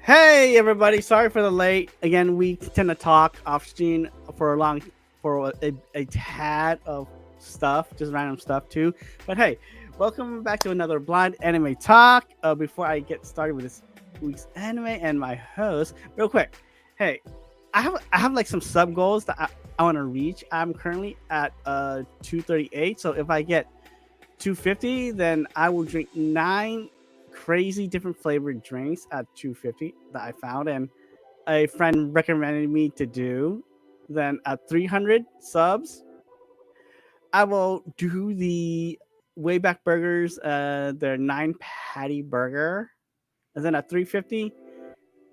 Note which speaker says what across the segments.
Speaker 1: Hey everybody, sorry for the late. Again, we tend to talk off stream for a tad of stuff, just random stuff too. But hey, welcome back to another blind anime talk. Before I get started with this week's anime and my host, real quick, hey, I have like some sub goals that I want to reach. I'm currently at 238, so if I get 250, then I will drink nine crazy different flavored drinks at 250 that I found and a friend recommended me to do. Then at 300 subs, I will do the Wayback Burgers, their nine patty burger. And then at 350,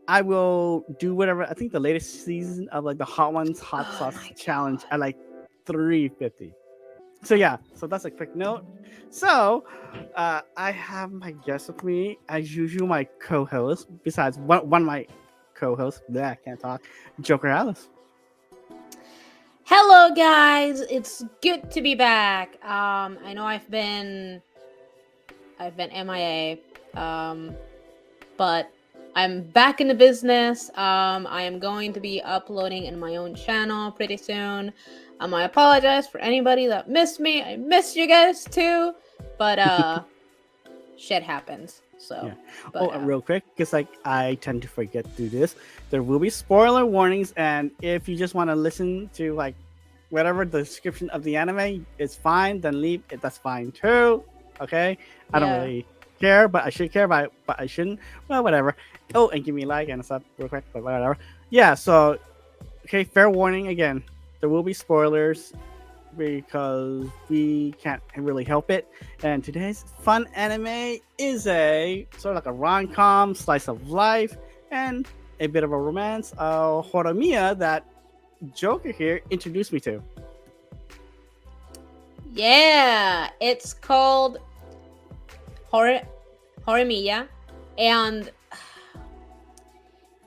Speaker 1: I will do whatever. I think the latest season of like the Hot Ones Hot
Speaker 2: Oh
Speaker 1: Sauce
Speaker 2: my
Speaker 1: Challenge
Speaker 2: god.
Speaker 1: at like 350. So yeah, so that's a quick note. So I have my guest with me as usual, my co-host. Besides one of my co-hosts, I can't talk. Joker Alice.
Speaker 2: Hello guys, it's good to be back. I know I've been MIA. But I'm back in the business. I am going to be uploading in my own channel pretty soon. I apologize for anybody that missed me. I missed you guys too. But shit happens.
Speaker 1: Yeah.
Speaker 2: So,
Speaker 1: Oh,
Speaker 2: but
Speaker 1: real quick, because like I tend to forget to do this. There will be spoiler warnings, and if you just want to listen to like whatever the description of the anime is fine, then leave it. That's fine too. Okay. I don't
Speaker 2: yeah.
Speaker 1: really care, but I should care, but I shouldn't. Well, whatever. Oh, and give me a like and stuff real quick, but whatever. Yeah. So, okay. Fair warning again. There will be spoilers because we can't really help it. And today's fun anime is a sort of like a rom com, slice of life, and a bit of a romance. Horimiya that Joker here introduced me to.
Speaker 2: Yeah. It's called Hor- Horimiya. And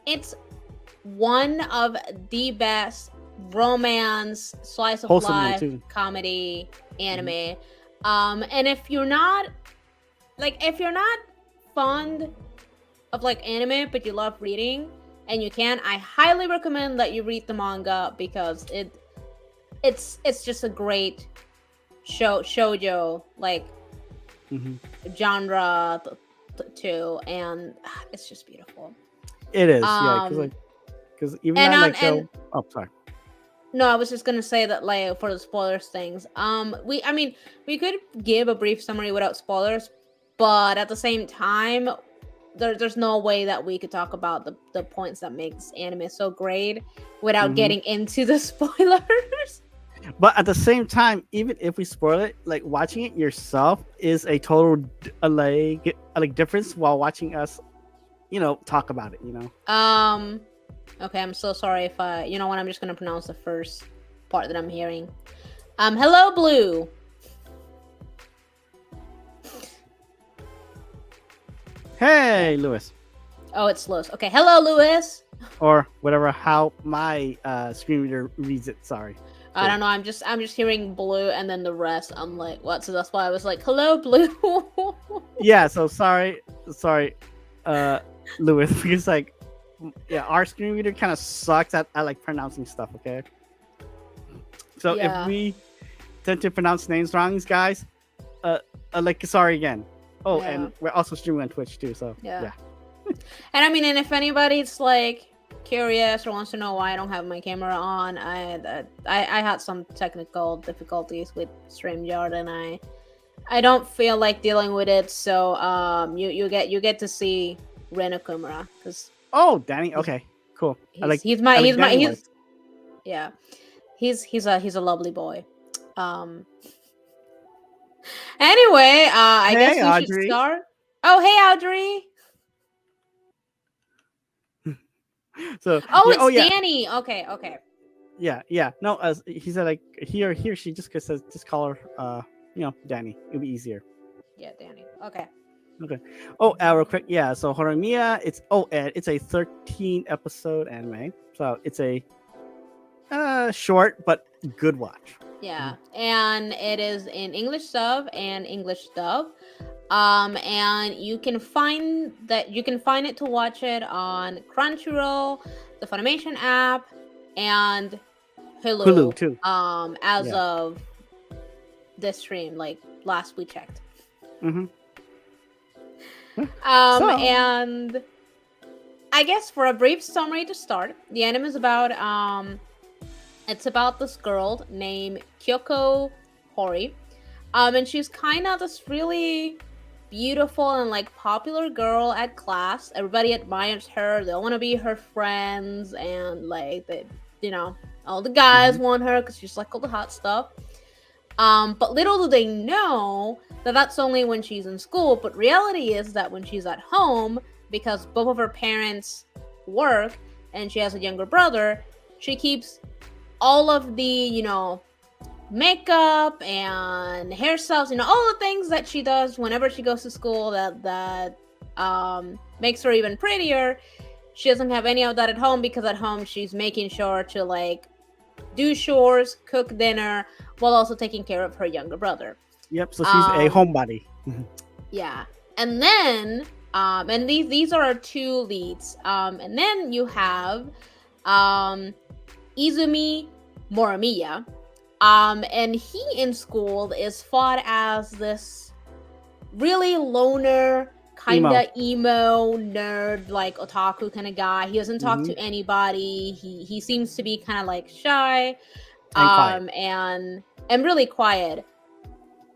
Speaker 2: it's one of the best romance slice of
Speaker 1: Wholesome one
Speaker 2: life
Speaker 1: too.
Speaker 2: comedy
Speaker 1: Mhm.
Speaker 2: anime. And if you're not fond of like anime but you love reading and you can, I highly recommend that you read the manga because it's just a great shoujo like
Speaker 1: Mhm.
Speaker 2: genre too, and it's just beautiful.
Speaker 1: It is, yeah,
Speaker 2: um
Speaker 1: because even
Speaker 2: and
Speaker 1: I
Speaker 2: on
Speaker 1: like
Speaker 2: and
Speaker 1: the. Oh, sorry.
Speaker 2: No, I was just gonna say that, like, for the spoilers things. We could give a brief summary without spoilers, but at the same time, there's no way that we could talk about the points that make this anime so great without
Speaker 1: Hmm.
Speaker 2: getting into the spoilers.
Speaker 1: But at the same time, even if we spoil it, like watching it yourself is a total like difference while watching us, talk about it.
Speaker 2: um, okay, I'm so sorry if you know what, I'm just gonna pronounce the first part that I'm hearing. Hello, Blue. Okay.
Speaker 1: Hey, Lewis,
Speaker 2: Oh, it's Lewis. Okay, hello, Lewis.
Speaker 1: or whatever. How my screen reader reads it. Sorry.
Speaker 2: I don't know. I'm just hearing blue and then the rest. I'm like, what? So that's why I was like, hello, blue.
Speaker 1: Yeah. So sorry, uh, Lewis, because like, yeah, our screen reader kind of sucks at like pronouncing stuff. Okay. So if
Speaker 2: Yeah,
Speaker 1: we tend to pronounce names wrong, guys, uh, like sorry again. Oh,
Speaker 2: yeah,
Speaker 1: and we're also streaming on Twitch too. So
Speaker 2: yeah.
Speaker 1: yeah.
Speaker 2: And I mean, and if anybody's like curious or wants to know why I don't have my camera on, I had some technical difficulties with StreamYard, and I don't feel like dealing with it. So you get to see Reno Kumura because
Speaker 1: Oh, Danny.
Speaker 2: he's
Speaker 1: Okay, cool. I
Speaker 2: he's
Speaker 1: like
Speaker 2: he's my
Speaker 1: I like
Speaker 2: he's my
Speaker 1: Danny more.
Speaker 2: he's yeah, he's a lovely boy. Um, Anyway, I guess
Speaker 1: Hey,
Speaker 2: we should
Speaker 1: Audrey.
Speaker 2: start. Oh, hey, Audrey.
Speaker 1: So
Speaker 2: Oh,
Speaker 1: yeah. Oh
Speaker 2: it's
Speaker 1: yeah.
Speaker 2: Danny. Okay, okay.
Speaker 1: Yeah. No, as he said, like he or she says just call her Danny. It'll be easier.
Speaker 2: Yeah, Danny. Okay.
Speaker 1: Okay. Oh, real quick. Yeah. So Horimiya, it's a 13 episode anime. So it's a short but good watch.
Speaker 2: Yeah,
Speaker 1: Mhm.
Speaker 2: and it is in English sub and English dub. And you can find it to watch it on Crunchyroll, the Funimation app, and
Speaker 1: Hulu
Speaker 2: Hulu.
Speaker 1: too.
Speaker 2: As
Speaker 1: Yeah.
Speaker 2: of this stream, like last we checked.
Speaker 1: Mm-hmm. So
Speaker 2: And I guess for a brief summary to start, the anime is about it's about this girl named Kyoko Hori. And she's kind of this really beautiful and like popular girl at class. Everybody admires her. They all want to be her friends, and like you know, all the guys
Speaker 1: mhm.
Speaker 2: want her because she's like all the hot stuff. But little do they know that that's only when she's in school. But reality is that when she's at home, because both of her parents work and she has a younger brother, she keeps all of the makeup and hairstyles, all the things that she does whenever she goes to school that makes her even prettier. She doesn't have any of that at home, because at home she's making sure to like do chores, cook dinner, while also taking care of her younger brother.
Speaker 1: Yep. So she's a
Speaker 2: Um,
Speaker 1: homebody.
Speaker 2: yeah, and then and these are our two leads. And then you have Izumi Morimiya. And he in school is fought as this really loner, kinda emo nerd, like otaku kind of guy. He doesn't talk
Speaker 1: Hmm.
Speaker 2: to anybody. He seems to be kind of like shy,
Speaker 1: And quiet.
Speaker 2: and really quiet.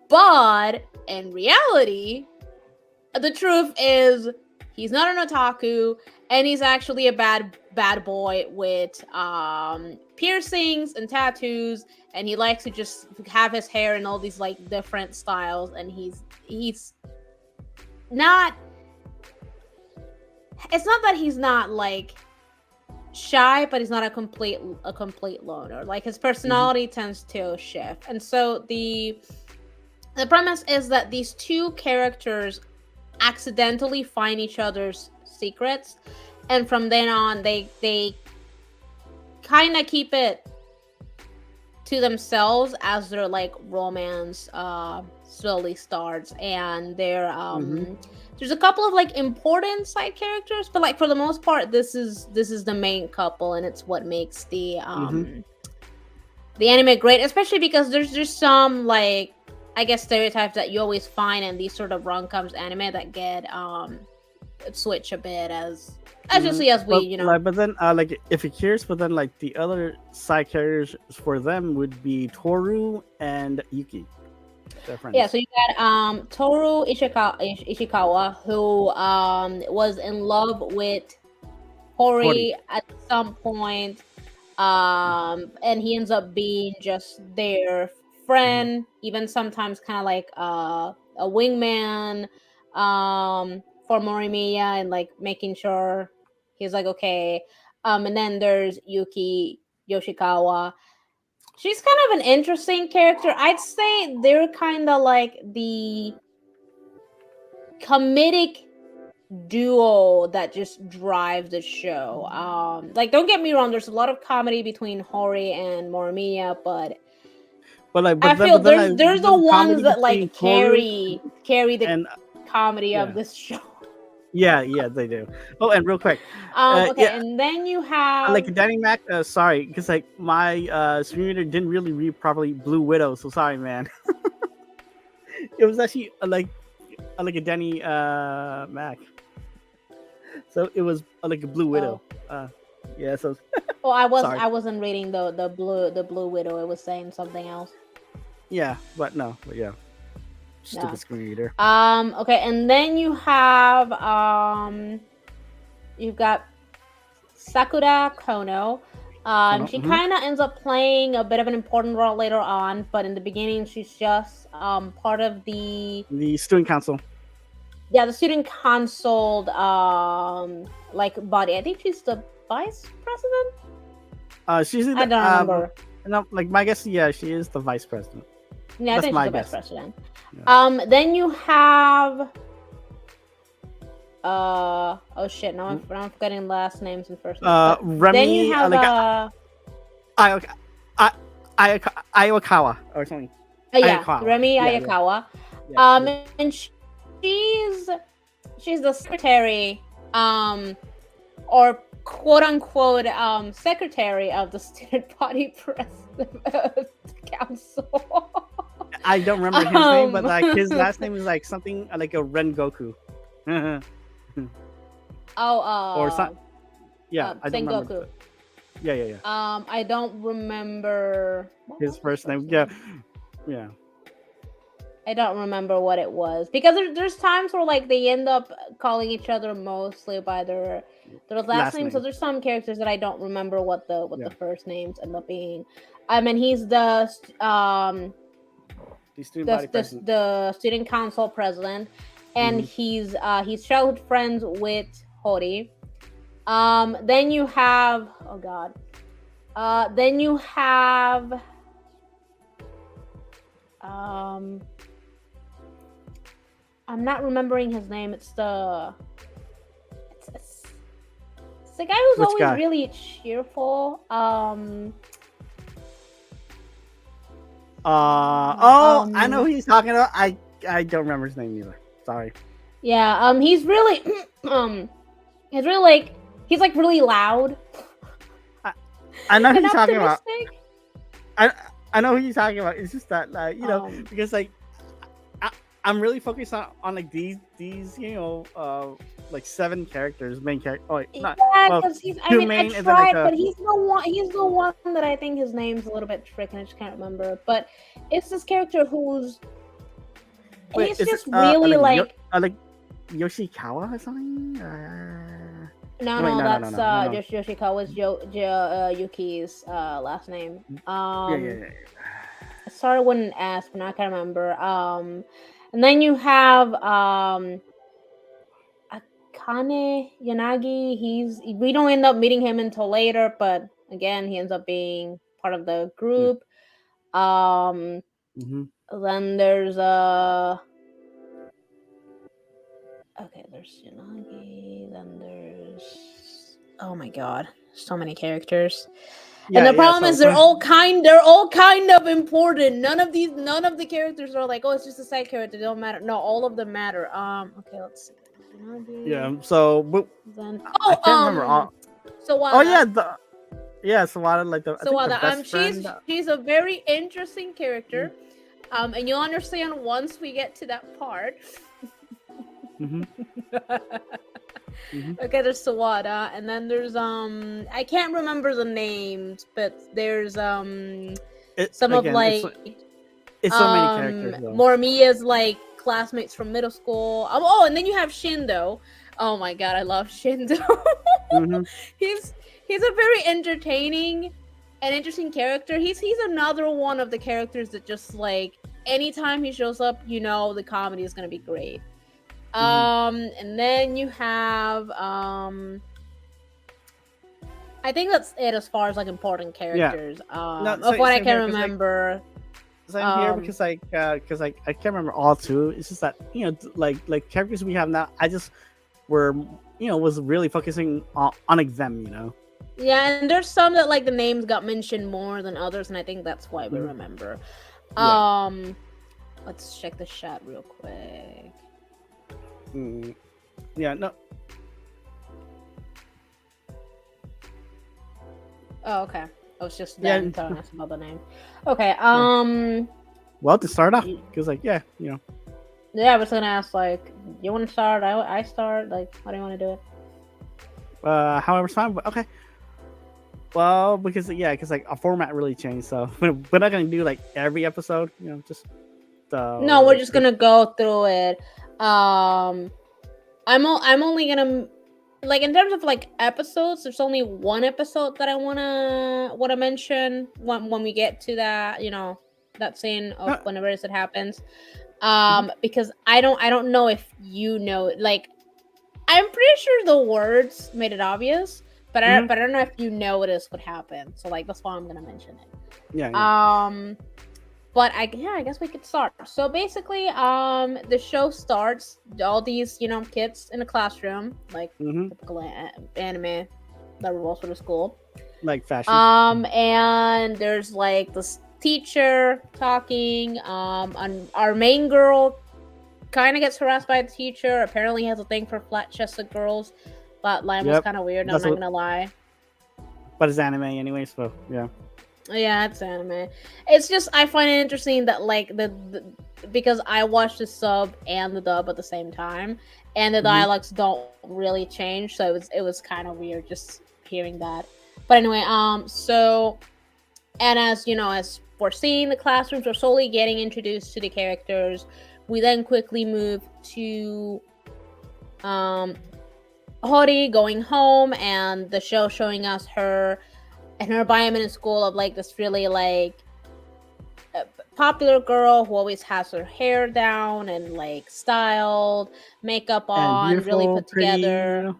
Speaker 2: But in reality, the truth is he's not an otaku, and he's actually a bad boy with piercings and tattoos, and he likes to just have his hair in all these like different styles, and he's not it's not that he's not like shy, but he's not a complete loner. Like his personality tends to shift. And so the premise is that these two characters accidentally find each other's secrets, and from then on they kind of keep it to themselves as their like romance slowly starts. And
Speaker 1: Hmm.
Speaker 2: there's a couple of like important side characters, but like for the most part this is the main couple, and it's what makes
Speaker 1: Hmm.
Speaker 2: the anime great, especially because there's just some like I guess stereotypes that you always find in these sort of rom-coms anime that get switch a bit as you
Speaker 1: Hmm.
Speaker 2: see as we
Speaker 1: But then like if you're curious, but then like the other side characters for them would be Toru and Yuki. They're
Speaker 2: Yeah,
Speaker 1: friends.
Speaker 2: so you got Toru Ishikawa, who was in love with
Speaker 1: Hori.
Speaker 2: Hori at some point, and he ends up being just their
Speaker 1: Hmm.
Speaker 2: friend, even sometimes kind of like a wingman for Morimiya, and like making sure he's like okay. And then there's Yuki Yoshikawa. She's kind of an interesting character. I'd say they're kind of like the comedic duo that just drive the show. Like don't get me wrong, there's a lot of comedy between Hori and Morimiya, but
Speaker 1: But like,
Speaker 2: I feel
Speaker 1: but then
Speaker 2: there's the
Speaker 1: the
Speaker 2: ones
Speaker 1: comedy
Speaker 2: that
Speaker 1: between
Speaker 2: like
Speaker 1: Toru
Speaker 2: carry the
Speaker 1: and
Speaker 2: comedy of
Speaker 1: yeah,
Speaker 2: this show.
Speaker 1: yeah, they do. Oh, and real quick,
Speaker 2: Okay,
Speaker 1: yeah,
Speaker 2: and then you
Speaker 1: like
Speaker 2: have
Speaker 1: Danny Mac. Sorry, because like my screen reader didn't really read properly Blue Widow. So sorry, man. It was actually like a Danny Mac. So it was like a Blue Widow.
Speaker 2: oh
Speaker 1: Uh, yeah. So
Speaker 2: oh
Speaker 1: sorry.
Speaker 2: I wasn't reading the blue widow. It was saying something else.
Speaker 1: Yeah, but no, but yeah,
Speaker 2: Yeah.
Speaker 1: stupid screen reader.
Speaker 2: Okay, and then you've got Sakura Kono.
Speaker 1: Oh no.
Speaker 2: She kind of ends up playing a bit of an important role later on, but in the beginning she's just part of
Speaker 1: The student council.
Speaker 2: the student council like body. I think she's the vice president.
Speaker 1: She's
Speaker 2: I
Speaker 1: either
Speaker 2: don't remember.
Speaker 1: no, like my guess. Yeah, she is the vice president.
Speaker 2: Yeah, I
Speaker 1: That's
Speaker 2: think she's
Speaker 1: my
Speaker 2: the vice
Speaker 1: guess.
Speaker 2: president.
Speaker 1: Yeah.
Speaker 2: Then you have oh shit, now I'm forgetting last names and first names. But then you
Speaker 1: Remy,
Speaker 2: have
Speaker 1: Ioka- I, Iwakawa or something.
Speaker 2: yeah,
Speaker 1: Ayakawa.
Speaker 2: Remy
Speaker 1: Yeah, yeah,
Speaker 2: Ayakawa.
Speaker 1: yeah.
Speaker 2: And she's she's the secretary, or quote unquote secretary of the student body council.
Speaker 1: I don't remember his name, but
Speaker 2: Um,
Speaker 1: like his last name is like something like a Ren Goku.
Speaker 2: oh,
Speaker 1: Or some. Yeah, I don't remember.
Speaker 2: Sengoku.
Speaker 1: Yeah.
Speaker 2: I don't remember what
Speaker 1: His
Speaker 2: was
Speaker 1: first name. Yeah.
Speaker 2: I don't remember what it was, because there's times where like they end up calling each other mostly by their last name. So
Speaker 1: name.
Speaker 2: there's some characters that I don't remember what the
Speaker 1: Yeah.
Speaker 2: first names end up being. I mean, he's the
Speaker 1: The student body president.
Speaker 2: the student council president, and he's childhood friends with Hori. Then you have then you have I'm not remembering his name. It's the guy who's
Speaker 1: Which
Speaker 2: always
Speaker 1: guy?
Speaker 2: really cheerful.
Speaker 1: I know who he's talking about. I don't remember his name either. Sorry.
Speaker 2: Yeah, he's really he's really like he's like really loud
Speaker 1: I know who
Speaker 2: and
Speaker 1: he's talking about.
Speaker 2: optimistic.
Speaker 1: I know who you're talking about. It's just that
Speaker 2: Um,
Speaker 1: because like I'm really focused on like these like 7 characters, main character. Oh, wait, not
Speaker 2: Yeah,
Speaker 1: well,
Speaker 2: because he's. I
Speaker 1: 2
Speaker 2: mean,
Speaker 1: main
Speaker 2: I
Speaker 1: and then
Speaker 2: tried,
Speaker 1: like
Speaker 2: but he's the one. He's the one that I think his name's a little bit tricky, and I just can't remember. But it's this character who's.
Speaker 1: wait,
Speaker 2: He's
Speaker 1: is it,
Speaker 2: just really like.
Speaker 1: like Yoshikawa or something?
Speaker 2: No,
Speaker 1: wait,
Speaker 2: no,
Speaker 1: no,
Speaker 2: that's
Speaker 1: no.
Speaker 2: Yoshikawa's Yuki's last name.
Speaker 1: Yeah.
Speaker 2: I started with an S, but I can't remember. And then you have Akane Yanagi. We don't end up meeting him until later, but again, he ends up being part of the group. Then there's there's Yanagi. Then there's, oh my god, so many characters. And the problem is they're all kind of important. None of the characters are like, oh, it's just a side character, they don't matter. No, all of them matter. Okay, let's see.
Speaker 1: Yeah. So
Speaker 2: Then,
Speaker 1: I can't remember all.
Speaker 2: Sawada.
Speaker 1: Oh yeah, Sawada, like the
Speaker 2: Sawada.
Speaker 1: best friend.
Speaker 2: She's a very interesting character. And you'll understand once we get to that part. Okay, there's Sawada, and then there's I can't remember the names, but there's some of like
Speaker 1: it's so many characters. Though.
Speaker 2: Horimiya's like classmates from middle school. Oh, and then you have Shindo. Oh my god, I love Shindo. He's a very entertaining and interesting character. He's another one of the characters that just like anytime he shows up, the comedy is gonna be great. And then you have I think that's it as far as like important characters. Of what I can remember.
Speaker 1: Same here because I can't remember all 2. It's just that like characters we have now. I just was really focusing on like them.
Speaker 2: Yeah, and there's some that like the names got mentioned more than others, and I think that's why we remember. Let's check the chat real quick.
Speaker 1: Yeah, no.
Speaker 2: Oh, okay. I was just telling us about the name. Okay.
Speaker 1: Well, to start off, because
Speaker 2: Yeah, I was gonna ask like, you want to start? I start. Like, how do you want to do it?
Speaker 1: However's fine. But okay. Well, because like our format really changed, so we're not gonna do like every episode. Just.
Speaker 2: No, we're just gonna go through it. I'm only gonna like in terms of like episodes. There's only one episode that I wanna mention when we get to that. That scene of whenever it happens. Because I don't know if like I'm pretty sure the words made it obvious, but I don't know if you noticed what happened. So like that's why I'm gonna mention it.
Speaker 1: Yeah.
Speaker 2: But I guess we could start. So basically, the show starts all these, kids in a classroom, like typical anime that revolves around the school,
Speaker 1: like fashion.
Speaker 2: And there's like this teacher talking. And our main girl, kind of gets harassed by the teacher. Apparently, he has a thing for flat-chested girls. That line was
Speaker 1: Yep.
Speaker 2: kind of weird. I'm
Speaker 1: That's
Speaker 2: not
Speaker 1: what.
Speaker 2: gonna lie.
Speaker 1: But it's anime anyway, so yeah.
Speaker 2: Yeah, it's anime. It's just I find it interesting that like the because I watched the sub and the dub at the same time, and the
Speaker 1: Hmm.
Speaker 2: dialects don't really change, so it was kind of weird just hearing that. But anyway, so and as you know, as we're seeing, the classrooms are slowly getting introduced to the characters. We then quickly move to um Hori going home, and the show showing us her and her environment in school of like this really like popular girl who always has her hair down and like styled, makeup
Speaker 1: And
Speaker 2: on, really
Speaker 1: beautiful,
Speaker 2: put
Speaker 1: pretty,
Speaker 2: together.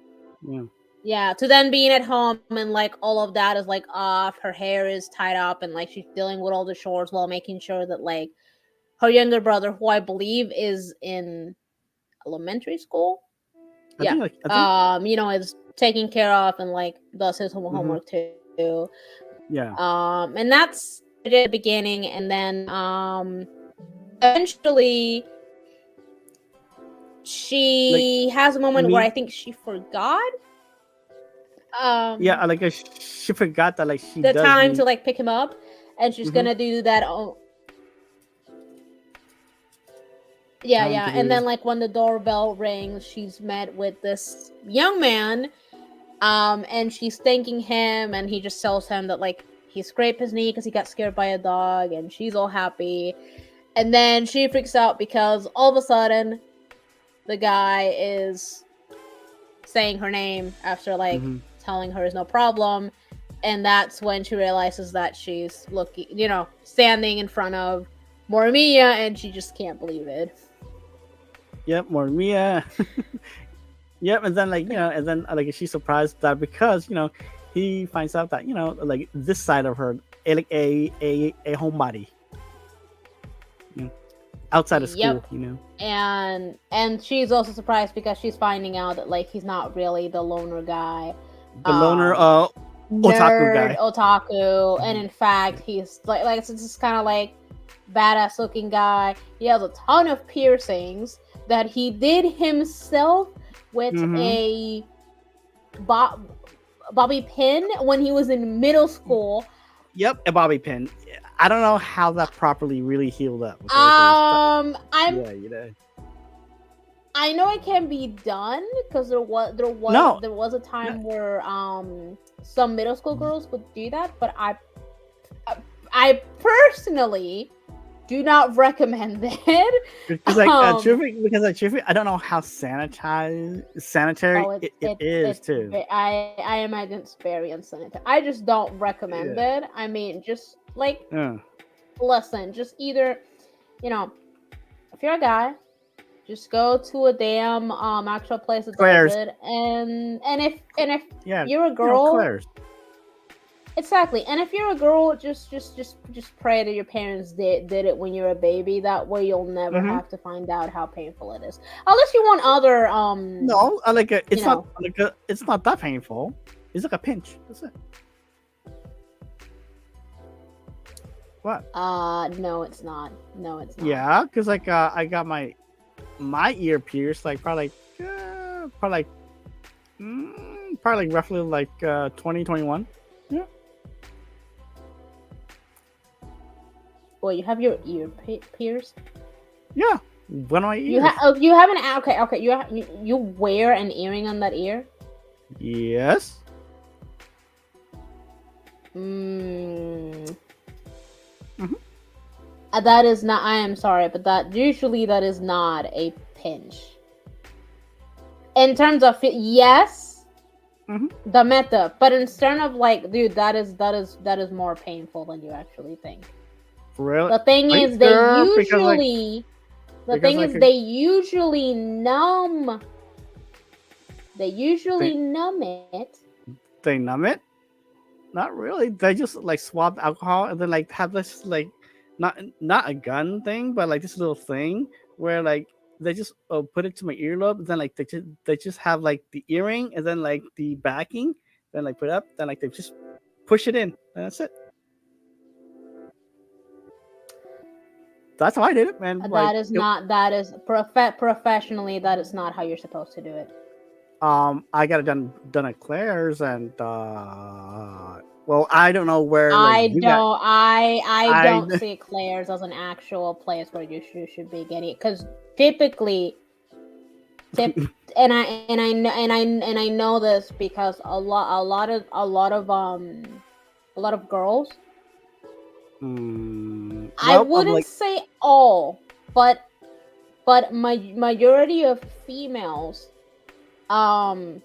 Speaker 1: Yeah.
Speaker 2: Yeah, to then being at home and like all of that is like off, her hair is tied up and like she's dealing with all the chores while making sure that like her younger brother, who I believe is in elementary school, yeah,
Speaker 1: I think.
Speaker 2: is taken care of and like does his
Speaker 1: Hmm.
Speaker 2: homework too.
Speaker 1: Yeah.
Speaker 2: And that's at the beginning, and then eventually
Speaker 1: Like
Speaker 2: she has a moment where
Speaker 1: me.
Speaker 2: I think she forgot
Speaker 1: Yeah.
Speaker 2: um
Speaker 1: She forgot that like she
Speaker 2: the
Speaker 1: does
Speaker 2: time to
Speaker 1: need.
Speaker 2: like pick him up, and she's
Speaker 1: Hmm.
Speaker 2: gonna do that. Oh, yeah,
Speaker 1: Time to
Speaker 2: yeah. And
Speaker 1: do.
Speaker 2: then like when the doorbell rings, she's met with this young man, and she's thanking him, and he just tells him that like he scraped his knee because he got scared by a dog, and she's all happy. And then she freaks out because all of a sudden the guy is saying her name after like
Speaker 1: Hmm.
Speaker 2: telling her is no problem, and that's when she realizes that she's looking, standing in front of Horimiya, and she just can't believe it.
Speaker 1: Yep. More Mia. Yep. And then and then like she's surprised that because he finds out that like this side of her, like a homebody, you know, outside of
Speaker 2: Yep.
Speaker 1: school.
Speaker 2: And she's also surprised because she's finding out that like he's not really the loner guy,
Speaker 1: The loner
Speaker 2: um
Speaker 1: otaku
Speaker 2: nerd
Speaker 1: guy.
Speaker 2: otaku, and
Speaker 1: Mhm.
Speaker 2: in fact he's like this kind of like badass looking guy. He has a ton of piercings that he did himself with
Speaker 1: Mhm.
Speaker 2: a bo- bobby pin when he was in middle school.
Speaker 1: Yep, a bobby pin. I don't know how that properly really healed up. Okay, because
Speaker 2: I'm
Speaker 1: yeah, you know.
Speaker 2: I know it can be done because
Speaker 1: No,
Speaker 2: there was a
Speaker 1: no,
Speaker 2: time where some middle school girls would do that, but I personally do not recommend it.
Speaker 1: because like
Speaker 2: um
Speaker 1: truthfully, I don't know how sanitary
Speaker 2: oh,
Speaker 1: it is too.
Speaker 2: I imagine it's very unsanitary. I just don't recommend
Speaker 1: Yeah.
Speaker 2: it. I mean, just like
Speaker 1: Yeah.
Speaker 2: listen, just either you know if you're a guy, just go to a damn actual place that does
Speaker 1: Claire's.
Speaker 2: it, and if
Speaker 1: Yeah.
Speaker 2: you're a girl,
Speaker 1: Claire's.
Speaker 2: exactly, and if you're a girl, just pray that your parents did it when you're a baby. That way, you'll never
Speaker 1: Mm-hmm.
Speaker 2: have to find out how painful it is, unless you want other
Speaker 1: No,
Speaker 2: you
Speaker 1: it's not
Speaker 2: know
Speaker 1: it's not that painful. It's like a pinch. That's it. What?
Speaker 2: no, it's not. No, it's not.
Speaker 1: Yeah, because I got my ear pierced like probably like roughly like 2021. Yeah.
Speaker 2: Well, you have your ear pierced.
Speaker 1: Yeah. One of my ears.
Speaker 2: You have an okay. You wear an earring on that ear.
Speaker 1: Yes.
Speaker 2: Mm,
Speaker 1: Hmm.
Speaker 2: that is not. I am sorry, but that is not a pinch. In terms of yes,
Speaker 1: Hmm.
Speaker 2: the meta, but in terms of like, dude, that is more painful than you actually think.
Speaker 1: Really?
Speaker 2: The thing
Speaker 1: Are you
Speaker 2: is,
Speaker 1: sure? Because like
Speaker 2: they usually numb. They
Speaker 1: they
Speaker 2: usually numb it.
Speaker 1: they numb it. Not really. They just like swab alcohol and then like have this like not a gun thing, but like this little thing where like they just put it to my earlobe. Then like they just have like the earring and then like the backing. Then like put up. Then like they just push it in. And that's it. That's how I did it, man.
Speaker 2: That is not. That is professionally. That is not how you're supposed to do it.
Speaker 1: I got it done at Claire's, and well, I don't know where like you got.
Speaker 2: I
Speaker 1: I
Speaker 2: don't see Claire's as an actual place where you should be getting it, because typically, and I know this because a lot of girls. I
Speaker 1: well, I'm
Speaker 2: wouldn't
Speaker 1: like,
Speaker 2: say all, but my majority of females, um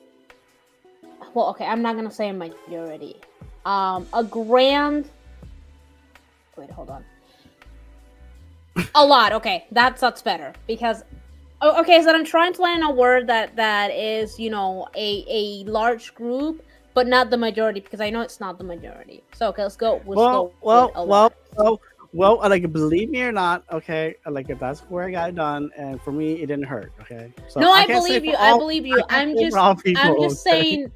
Speaker 2: well, okay, I'm not gonna say a majority, a grand, wait, hold on, a lot, okay, that's better, because okay, so I'm trying to land a word that is, a large group, but not the majority, because I know it's not the majority. So okay, let's go with a lot.
Speaker 1: like, believe me or not, okay, like that's where I got it done, and for me, it didn't hurt. Okay, so
Speaker 2: No, I
Speaker 1: can't say
Speaker 2: believe
Speaker 1: for
Speaker 2: you. I
Speaker 1: all,
Speaker 2: believe you.
Speaker 1: I can't say for all people.
Speaker 2: I'm just
Speaker 1: okay?
Speaker 2: saying.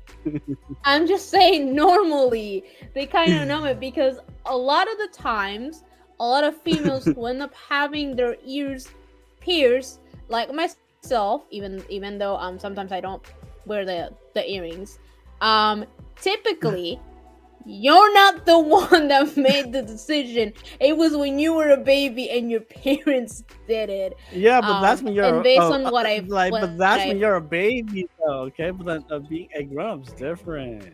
Speaker 2: I'm just saying. Normally, they kind of know it, because a lot of the times, a lot of females who end up having their ears pierced, like myself, even though sometimes I don't wear the earrings. Typically, you're not the one that made the decision. It was when you were a baby and your parents did it.
Speaker 1: Yeah, but that's when
Speaker 2: And
Speaker 1: you're
Speaker 2: based on what
Speaker 1: but that's when you're a baby, though. Okay, but then being a grown up's different.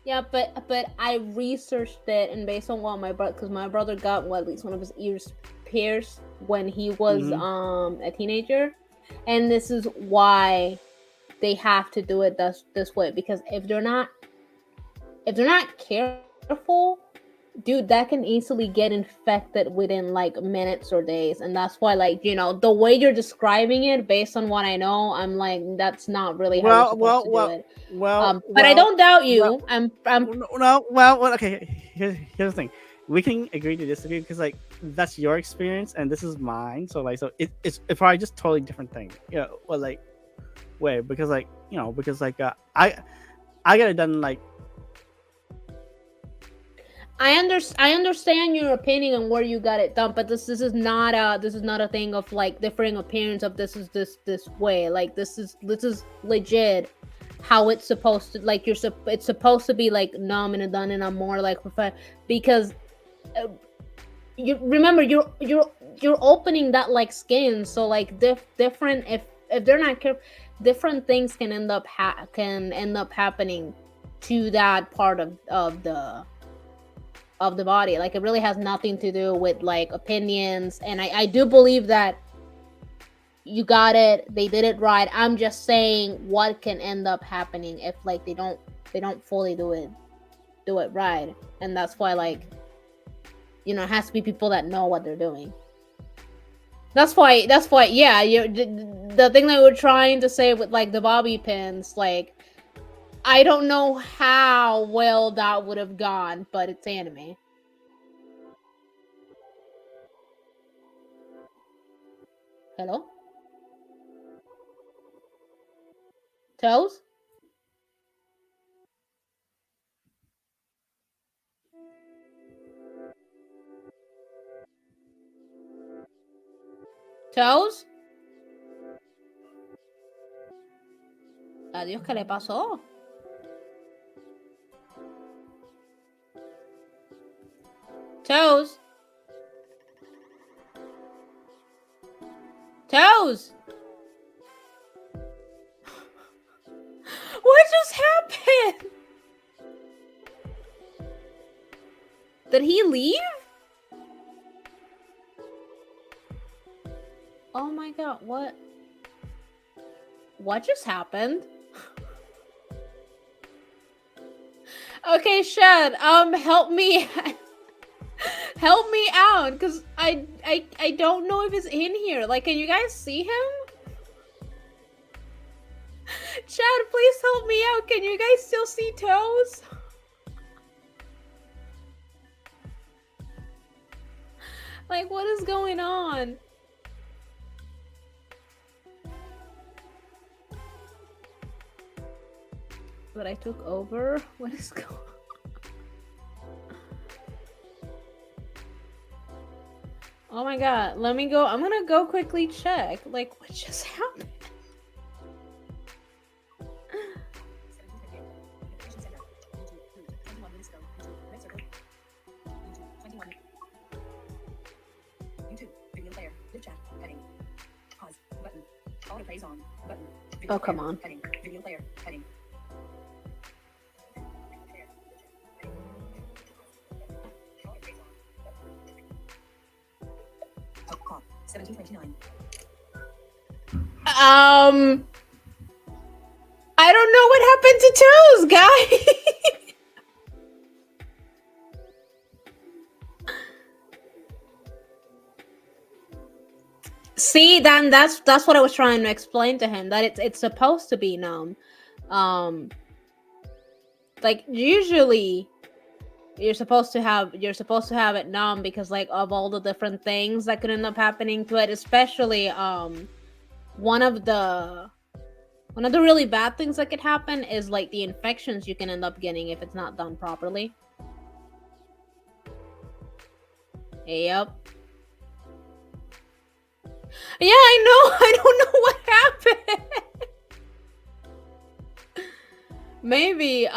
Speaker 2: yeah, but I researched it, and based on what because my brother got at least one of his ears pierced when he was a teenager, and this is why they have to do it this way, because if they're not careful, dude, that can easily get infected within like minutes or days. And that's why, like, the way you're describing it, based on what I know, I'm like, that's not really how you're supposed to do it. But I don't doubt you. I'm
Speaker 1: okay, here's the thing. We can agree to disagree, because like that's your experience and this is mine, so like, so it's probably just totally different thing, well, like, way, because like, because like, I got it done, like,
Speaker 2: I understand your opinion on where you got it done, but this is not a thing of like differing opinions of this way. Like, this is legit how it's supposed to, like, it's supposed to be like numb and done in a more like because you remember, you're opening that like skin, so like different, if they're not careful, different things can end up happening to that part of the body. Like, it really has nothing to do with like opinions, and I do believe that you got it, they did it right. I'm just saying what can end up happening if like they don't fully do it right. And that's why, like, it has to be people that know what they're doing. That's why yeah, the thing that we're trying to say with like the bobby pins, like, I don't know how well that would have gone, but it's anime. Hello? Toes? Toes? Adiós, ¿qué le pasó? Toes? Toes? What just happened? Did he leave? Oh my god, what just happened? Okay, Shad, help me help me out, because I don't know if he's in here. Like, can you guys see him? Chad, please help me out. Can you guys still see Toes? Like, what is going on? But I took over? What is going on? Oh my god, let me go. I'm gonna go quickly check. Like, what just happened? Oh, come on. I don't know what happened to Toes, guys. See, then that's what I was trying to explain to him, that it's supposed to be numb. Like usually you're supposed to have it numb because like of all the different things that could end up happening to it, especially one of the really bad things that could happen is like the infections you can end up getting if it's not done properly. Yep. Yeah, I know. I don't know what happened. Maybe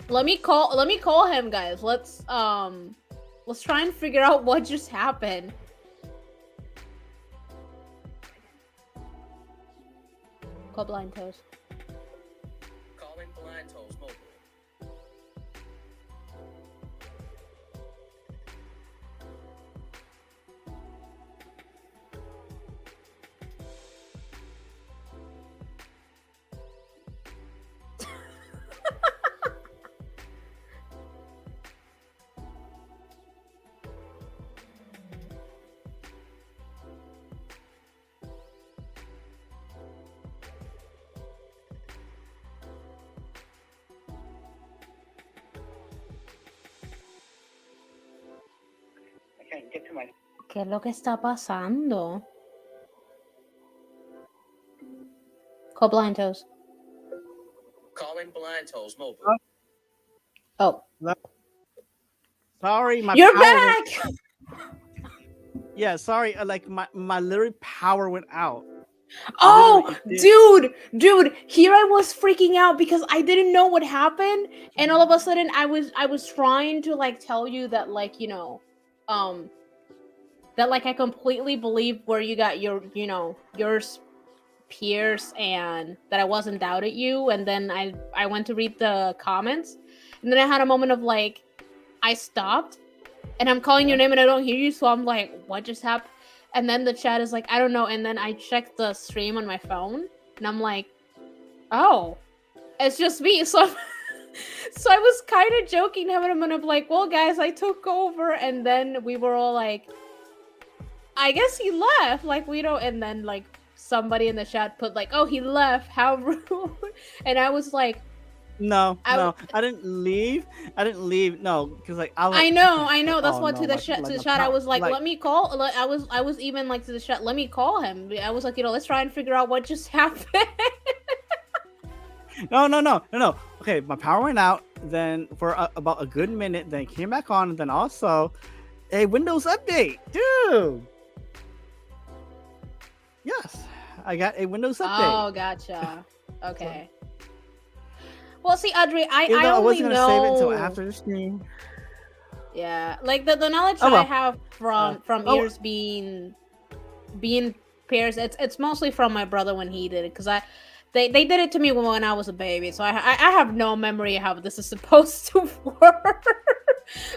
Speaker 2: let me call him, guys. Let's try and figure out what just happened. Call Blind Toes.
Speaker 3: Calling Blind Toes Mobile.
Speaker 2: ¿Qué es lo que está pasando? Call Blind Toes.
Speaker 3: Calling Blind Toes Mobile.
Speaker 2: Oh.
Speaker 1: Sorry, my
Speaker 2: You're
Speaker 1: power
Speaker 2: back!
Speaker 1: Yeah, sorry. Like my literal power went out.
Speaker 2: Oh, dude, here I was freaking out because I didn't know what happened, and all of a sudden I was trying to like tell you that like, you know, that like I completely believe where you got your, you know, yours pierced and that I wasn't doubted you, and then I went to read the comments, and then I had a moment of like I stopped and I'm calling your name and I don't hear you, so I'm like, what just happened? And then the chat is like, I don't know. And then I checked the stream on my phone and I'm like, oh, it's just me. So so I was kind of joking, having a moment of like, well, guys, I took over. And then we were all like, I guess he left. Like, we don't. And then like somebody in the chat put like, oh, he left. How rude. And I was like,
Speaker 1: No, I didn't leave. No, because like
Speaker 2: I know. That's why to the
Speaker 1: like
Speaker 2: chat, I was like, let me call. I was even like to the chat, let me call him. I was like, you know, let's try and figure out what just happened.
Speaker 1: No. Okay, my power went out. Then for about a good minute, then it came back on, and then also a Windows update, dude. Yes, I got a Windows update.
Speaker 2: Oh, gotcha. Okay. Well, see, Audrey, I
Speaker 1: wasn't gonna
Speaker 2: know...
Speaker 1: save it until after the stream.
Speaker 2: Yeah, like the knowledge that I have from ears being pierced, it's mostly from my brother when he did it, because they did it to me when I was a baby, so I have no memory of how this is supposed to work.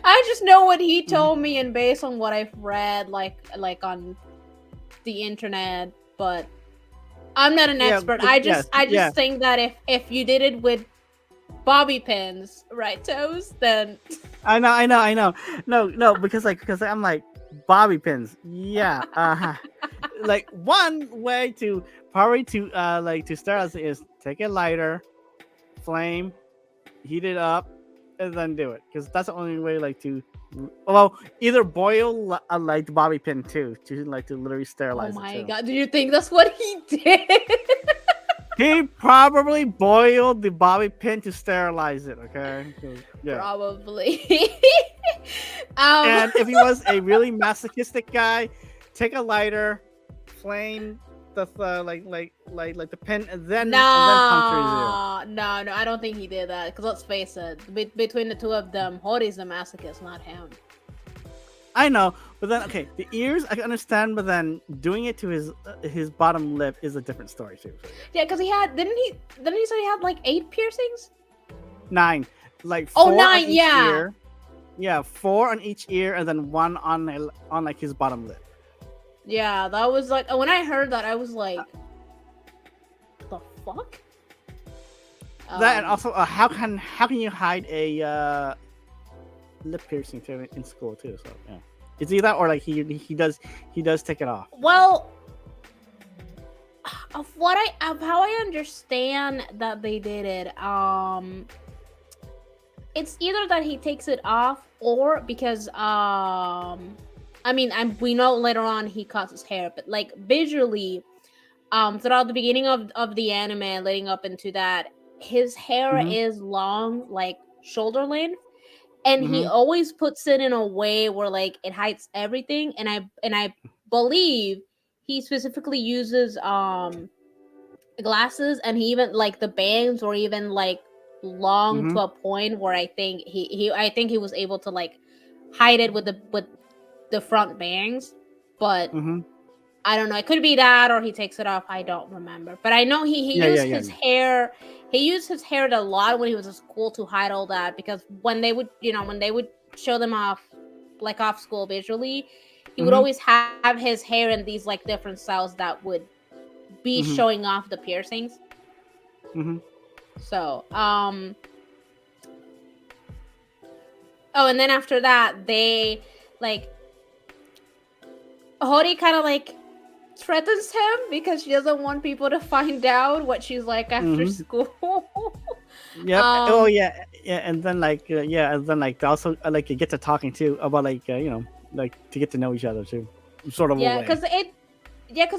Speaker 2: I just know what he told me, and based on what I've read, like on the internet, but I'm not an expert. I just think that if you did it with bobby pins, right, Toes, then
Speaker 1: I know. No, because I'm like bobby pins. Yeah. Like one way to probably to to start is take a lighter, flame, heat it up, and then do it. Because that's the only way like to either boil like the bobby pin too, to like to literally sterilize it. Oh my
Speaker 2: god, do you think that's what he did?
Speaker 1: He probably boiled the bobby pin to sterilize it, okay? Yeah.
Speaker 2: Probably.
Speaker 1: And if he was a really masochistic guy, take a lighter, flame like the pin, and then puncture his ear.
Speaker 2: No, I don't think he did that. Because let's face it, between the two of them, Hori's the masochist, not him.
Speaker 1: I know, but then okay, the ears I can understand, but then doing it to his bottom lip is a different story too. So,
Speaker 2: Yeah, because he had didn't he say he had like 8 piercings?
Speaker 1: 9, like
Speaker 2: Oh,
Speaker 1: 4 on
Speaker 2: 9,
Speaker 1: each
Speaker 2: yeah.
Speaker 1: ear. Yeah, 4 on each ear, and then 1 on like his bottom lip.
Speaker 2: Yeah, that was like when I heard that, I was like, the fuck?
Speaker 1: That and also how can you hide a lip piercing too in school too? So yeah, it's either that or like he does take it off.
Speaker 2: Well, of how I understand that they did it, it's either that he takes it off or because we know later on he cuts his hair, but like visually, throughout the beginning of the anime leading up into that, his hair
Speaker 1: Mhm.
Speaker 2: is long, like shoulder length, and he
Speaker 1: Mhm.
Speaker 2: always puts it in a way where like it hides everything, and I believe he specifically uses glasses, and he even like the bangs or even like long to
Speaker 1: Mhm.
Speaker 2: a point where I think he was able to like hide it with the front bangs, but
Speaker 1: Mhm.
Speaker 2: I don't know. It could be that, or he takes it off. I don't remember. But I know he
Speaker 1: Yeah, yeah,
Speaker 2: used
Speaker 1: yeah.
Speaker 2: his hair. He used his hair a lot when he was at school to hide all that. Because when they would, when they would show them off, like off school visually, he would
Speaker 1: Mhm.
Speaker 2: always have his hair in these like different styles that would be
Speaker 1: Mhm.
Speaker 2: showing off the piercings.
Speaker 1: Mhm.
Speaker 2: So, oh, and then after that, they like Hori kind of like threatens him because she doesn't want people to find out what she's like after
Speaker 1: Mhm.
Speaker 2: school.
Speaker 1: Yep. Oh yeah, yeah, and then like and then like also like you get to talking too about like like to get to know each other too, sort of a
Speaker 2: yeah,
Speaker 1: way.
Speaker 2: because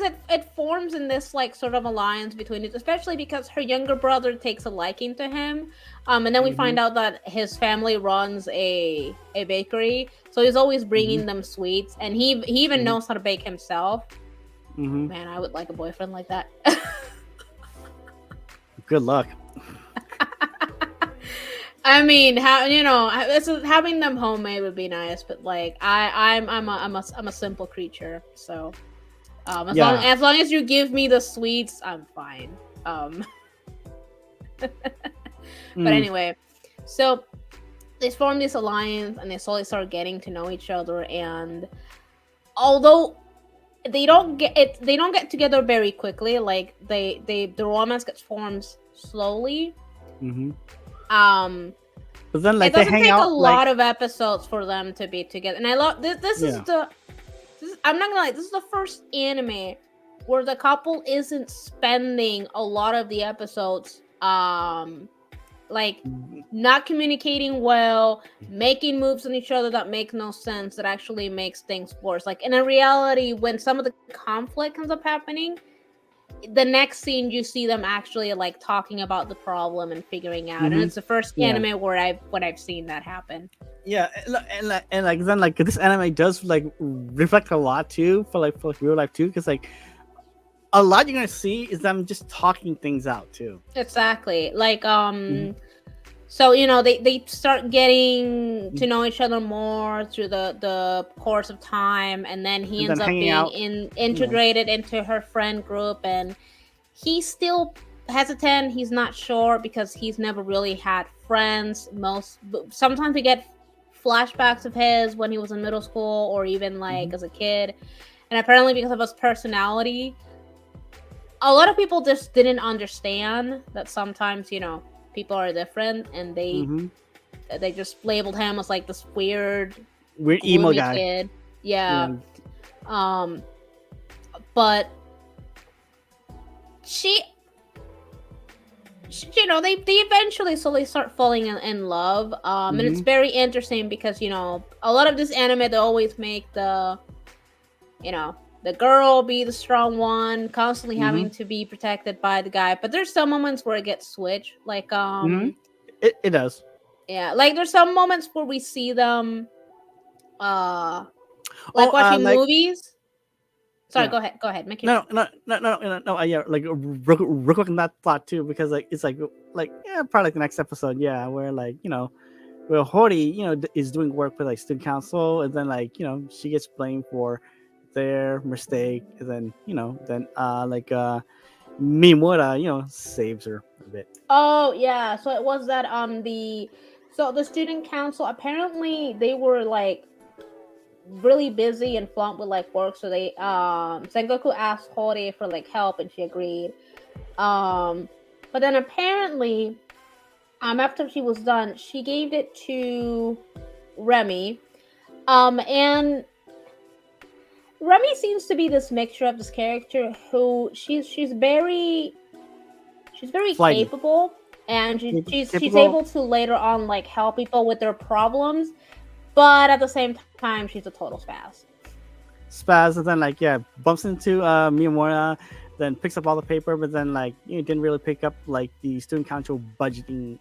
Speaker 2: it forms in this like sort of alliance between it, especially because her younger brother takes a liking to him, and then we
Speaker 1: Mhm.
Speaker 2: find out that his family runs a bakery, so he's always bringing
Speaker 1: Mhm.
Speaker 2: them sweets, and he even
Speaker 1: Mhm.
Speaker 2: knows how to bake himself.
Speaker 1: Mhm.
Speaker 2: Man, I would like a boyfriend like that.
Speaker 1: Good luck.
Speaker 2: I mean, having them homemade would be nice, but like I'm a simple creature, so as
Speaker 1: Yeah.
Speaker 2: long as you give me the sweets, I'm fine. But
Speaker 1: Mm.
Speaker 2: anyway, so they form this alliance and they slowly start getting to know each other, and although they don't get together very quickly, like the romance gets formed slowly.
Speaker 1: Mhm.
Speaker 2: But
Speaker 1: then like
Speaker 2: it
Speaker 1: they
Speaker 2: doesn't
Speaker 1: hang
Speaker 2: take a
Speaker 1: out like
Speaker 2: lot of episodes for them to be together, and I love this.
Speaker 1: yeah.
Speaker 2: I'm not gonna lie, this is the first anime where the couple isn't spending a lot of the episodes like not communicating well, making moves on each other that make no sense, that actually makes things worse. Like in a reality, when some of the conflict ends up happening, the next scene you see them actually like talking about the problem and figuring out. And
Speaker 1: Mhm.
Speaker 2: it's the first
Speaker 1: Yeah.
Speaker 2: anime where I've seen that happen.
Speaker 1: Yeah, and like then like this anime does like reflect a lot too for like real life too, because like a lot you're gonna see is them just talking things out too.
Speaker 2: Exactly. Like
Speaker 1: Mhm.
Speaker 2: so they start getting to know each other more through the course of time, and then he
Speaker 1: And then
Speaker 2: ends up
Speaker 1: hanging
Speaker 2: being
Speaker 1: out.
Speaker 2: integrated into her friend group, and he's still hesitant, he's not sure because he's never really had friends. Sometimes we get flashbacks of his when he was in middle school or even like
Speaker 1: Mhm.
Speaker 2: as a kid, and apparently because of his personality, a lot of people just didn't understand that sometimes people are different, and
Speaker 1: Mhm.
Speaker 2: they just labeled him as like this weird
Speaker 1: Weird emo
Speaker 2: gloomy
Speaker 1: guy.
Speaker 2: kid. Yeah.
Speaker 1: Yeah.
Speaker 2: um but she they eventually slowly start falling in love, and it's
Speaker 1: Mhm.
Speaker 2: very interesting because a lot of this anime, they always make you know the girl be the strong one, constantly having
Speaker 1: Mhm.
Speaker 2: to be protected by the guy, but there's some moments where it gets switched, like
Speaker 1: Mhm. It does.
Speaker 2: yeah, like there's some moments where we see them Uh,
Speaker 1: Oh,
Speaker 2: like watching
Speaker 1: like
Speaker 2: movies. Sorry,
Speaker 1: yeah.
Speaker 2: go ahead, make your.
Speaker 1: No. Yeah, like real quick on that thought too, because like it's like yeah, probably like the next episode, yeah, where like where Hori is doing work with like student council, and then like she gets blamed for their mistake, and then Mimura saves her a bit.
Speaker 2: Oh yeah, so it was that the student council, apparently they were like really busy and flunked with like work, so they Sengoku asked Hori for like help and she agreed. Um but then apparently after she was done, she gave it to Remy. And Remy seems to be this mixture of this character who she's very
Speaker 1: Flighty,
Speaker 2: capable, and she's
Speaker 1: typical
Speaker 2: able to later on like help people with their problems, but at the same time she's a total spaz.
Speaker 1: spaz, and then like yeah, bumps into Mimura, then picks up all the paper, but then like didn't really pick up like the student council budgeting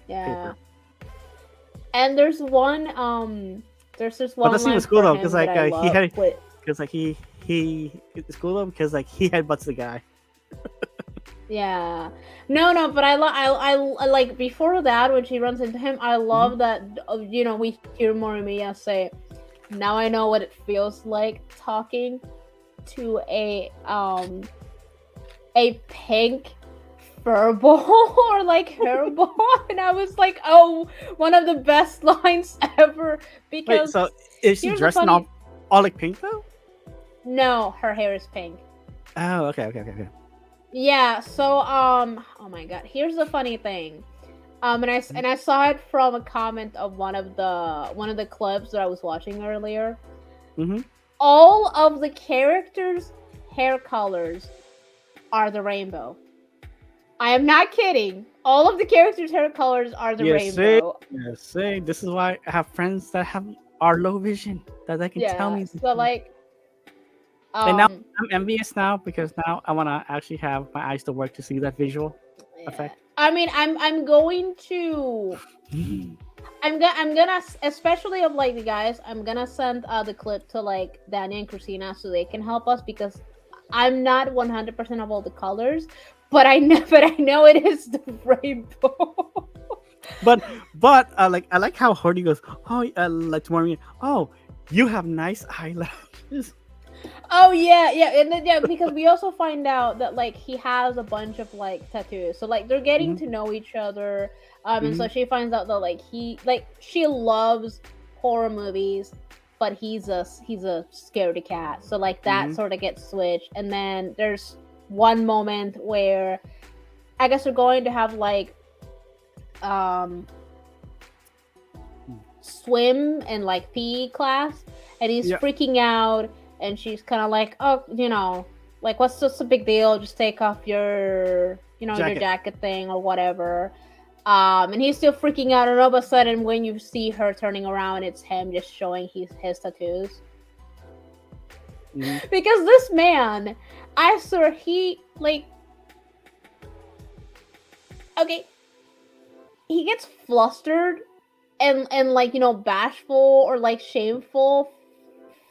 Speaker 2: Yeah.
Speaker 1: paper.
Speaker 2: And there's this
Speaker 1: But
Speaker 2: one
Speaker 1: that scene
Speaker 2: line
Speaker 1: was cool
Speaker 2: for
Speaker 1: though,
Speaker 2: him
Speaker 1: because
Speaker 2: that
Speaker 1: like
Speaker 2: I
Speaker 1: he
Speaker 2: love.
Speaker 1: had
Speaker 2: Wait,
Speaker 1: because like he it's cool though because like he headbutts the guy.
Speaker 2: yeah. No, but I like before that when she runs into him, I love that we hear Morimiya say, "Now I know what it feels like talking to a pink furball or like hairball," and I was like, "Oh, one of the best lines ever."
Speaker 1: Wait,
Speaker 2: Because
Speaker 1: so is she
Speaker 2: here's the
Speaker 1: dressed in
Speaker 2: funny.
Speaker 1: all like pink though?
Speaker 2: No, her hair is pink.
Speaker 1: Oh, okay.
Speaker 2: Yeah. So oh my god. Here's the funny thing. And I saw it from a comment of one of the clips that I was watching earlier.
Speaker 1: Mm-hmm.
Speaker 2: All of the characters' hair colors are the rainbow. I am not kidding. All of the characters' hair colors are the rainbow.
Speaker 1: See, this is why I have friends that are low vision that they can tell
Speaker 2: Yeah.
Speaker 1: me.
Speaker 2: So like
Speaker 1: And now
Speaker 2: um
Speaker 1: I'm envious now because now I want to actually have my eyes to work to see that visual
Speaker 2: yeah.
Speaker 1: effect.
Speaker 2: I mean, I'm going to I'm gonna especially of like the guys, I'm gonna send the clip to like Danny and Christina so they can help us, because I'm not 100% of all the colors, but I know it is the rainbow.
Speaker 1: But like I like how Hardy goes. Oh, like tomorrow. Oh, you have nice eyelashes.
Speaker 2: Oh yeah, and then, yeah, because we also find out that like he has a bunch of like tattoos, so like they're getting to know each other, and so she finds out that like she loves horror movies, but he's a scaredy cat, so like that sort of gets switched, and then there's one moment where I guess they're going to have like swim and like PE class, and he's freaking out. And she's kind of like, oh, like, what's just a big deal? Just take off your, your jacket thing or whatever. And he's still freaking out. And all of a sudden, when you see her turning around, it's him just showing his tattoos. Because this man, I swear, he, like, okay, he gets flustered and like, bashful or, like, shameful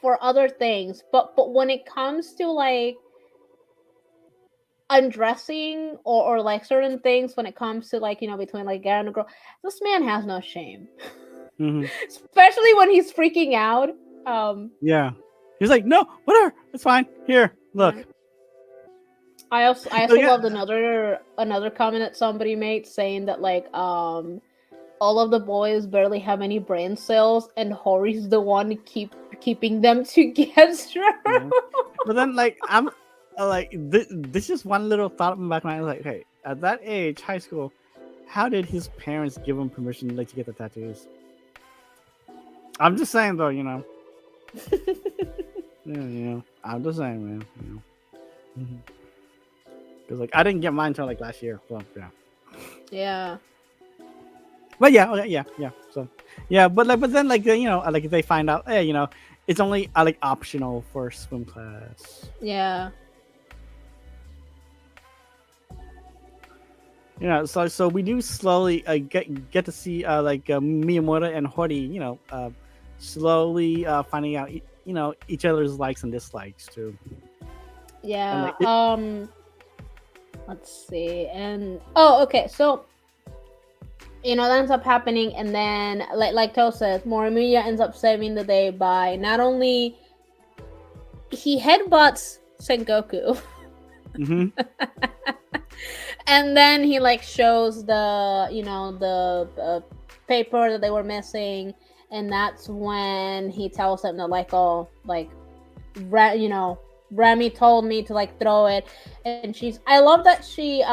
Speaker 2: for other things, but when it comes to like undressing or like certain things, when it comes to like between like guy and a girl, this man has no shame. Especially when he's freaking out.
Speaker 1: Yeah, he's like, no, whatever, it's fine. Here, look.
Speaker 2: I also loved another comment that somebody made saying that like all of the boys barely have any brain cells, and Hori's the one keeping them together.
Speaker 1: But then, like, I'm like, this is one little thought in my back of my mind. Like, hey, at that age, high school, how did his parents give him permission like to get the tattoos? I'm just saying, though, yeah, I'm just saying, man. Because like I didn't get mine until like last year. So yeah.
Speaker 2: Yeah.
Speaker 1: But yeah, okay, yeah. So yeah, but then like like they find out, hey, it's only like optional for swim class.
Speaker 2: Yeah.
Speaker 1: Yeah, so we do slowly get to see like Miyamura and Hori, slowly finding out, each other's likes and dislikes too. And
Speaker 2: Yeah.
Speaker 1: like, it,
Speaker 2: Let's see. And oh, okay. So that ends up happening, and then like Toe says, Morimiya ends up saving the day by not only he headbutts Sengoku,
Speaker 1: hmm
Speaker 2: and then he like shows the paper that they were missing, and that's when he tells them that like, oh, like Remy told me to like throw it, and I love that she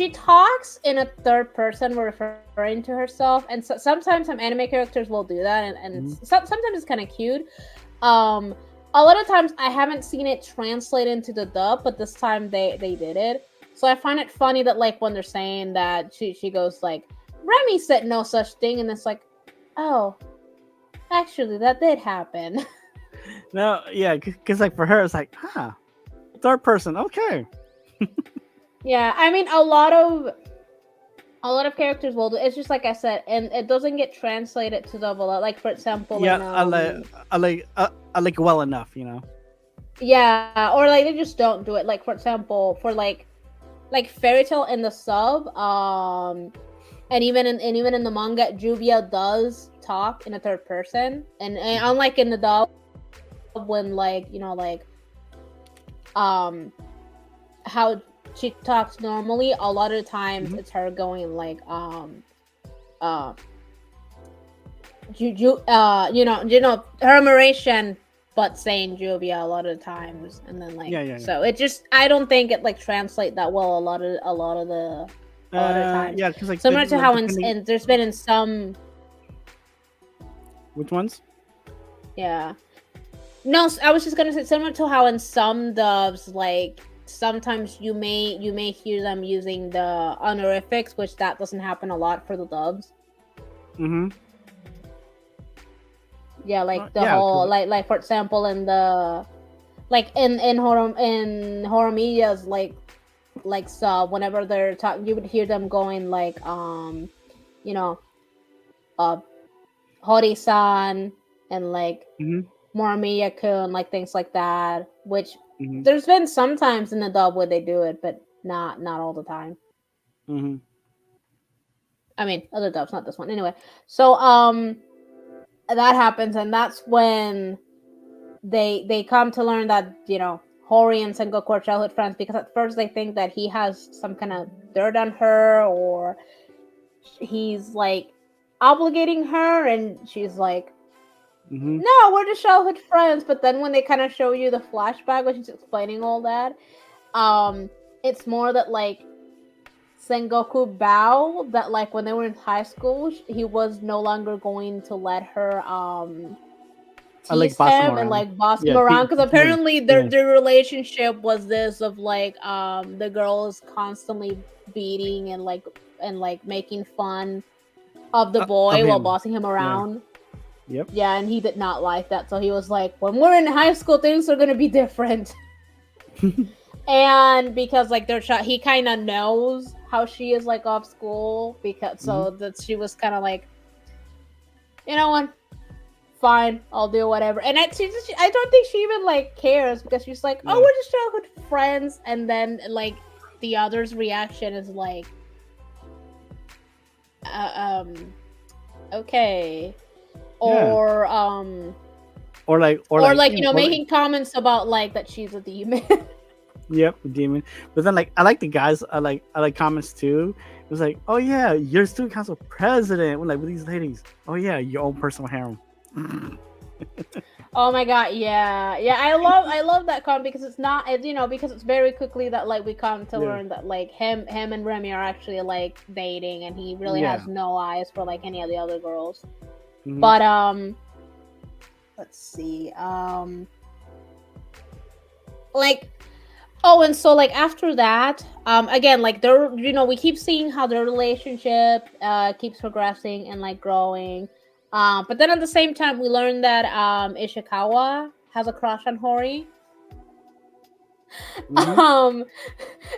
Speaker 2: talks in a third person referring to herself, and sometimes some anime characters will do that, and sometimes it's kind of cute. A lot of times I haven't seen it translate into the dub, but this time they did it. So I find it funny that like when they're saying that she goes like, Remy said no such thing, and it's like, oh, actually that did happen.
Speaker 1: no, yeah, because like for her, it's like, third person, okay.
Speaker 2: Yeah, I mean a lot of characters will do. It's just like I said, and it doesn't get translated to dub a lot. Like for example,
Speaker 1: Yeah,
Speaker 2: in,
Speaker 1: I like well enough,
Speaker 2: yeah, or like they just don't do it. Like for example, for like Fairy Tail in the sub, and even in the manga, Jubia does talk in a third person, and unlike in the dub, when like how she talks normally, a lot of times it's her going like her narration, but saying Juvia a lot of times, and then like so it just I don't think it like translate that well a lot of the times.
Speaker 1: Yeah, because like
Speaker 2: similar to how there's been in some.
Speaker 1: Which ones?
Speaker 2: Yeah. No, I was just gonna say similar to how in some dubs, like sometimes you may hear them using the honorifics, which that doesn't happen a lot for the dubs. Yeah, like the whole like for example in the like in Horimiya's like sub, whenever they're talking, you would hear them going like Hori-san and like Morimiya-kun, like things like that, which there's been sometimes in the dub where they do it, but not all the time. I mean, other dubs, not this one. Anyway, so that happens, and that's when they come to learn that Hori and Sengoku are childhood friends, because at first they think that he has some kind of dirt on her, or he's like obligating her, and she's like, no, we're just childhood friends. But then when they kind of show you the flashback when she's explaining all that, it's more that like Sengoku vowed that like when they were in high school, he was no longer going to let her tease him and like boss him around, because apparently their relationship was this of like the girl is constantly beating and making fun of the boy while bossing him around.
Speaker 1: Yep.
Speaker 2: Yeah, and he did not like that, so he was like, when we're in high school, things are gonna be different. And because like he kind of knows how she is like off school, because so that she was kind of like, you know what, fine, I'll do whatever. And I don't think she even like cares, because she's like, oh, we're just childhood friends, and then like the other's reaction is like, okay. Or making comments about like that she's a demon.
Speaker 1: Yep, demon. But then like I like the guys. I like comments too. It was like, oh yeah, you're student council president. We're like with these ladies. Oh yeah, your own personal harem.
Speaker 2: Oh my god, yeah. I love that comment, because it's not, because it's very quickly that like we come to learn that like him and Remy are actually like dating, and he really has no eyes for like any of the other girls. But let's see. Like, oh, and so like after that, again, like they're we keep seeing how their relationship keeps progressing and like growing. But then at the same time, we learn that Ishikawa has a crush on Hori. And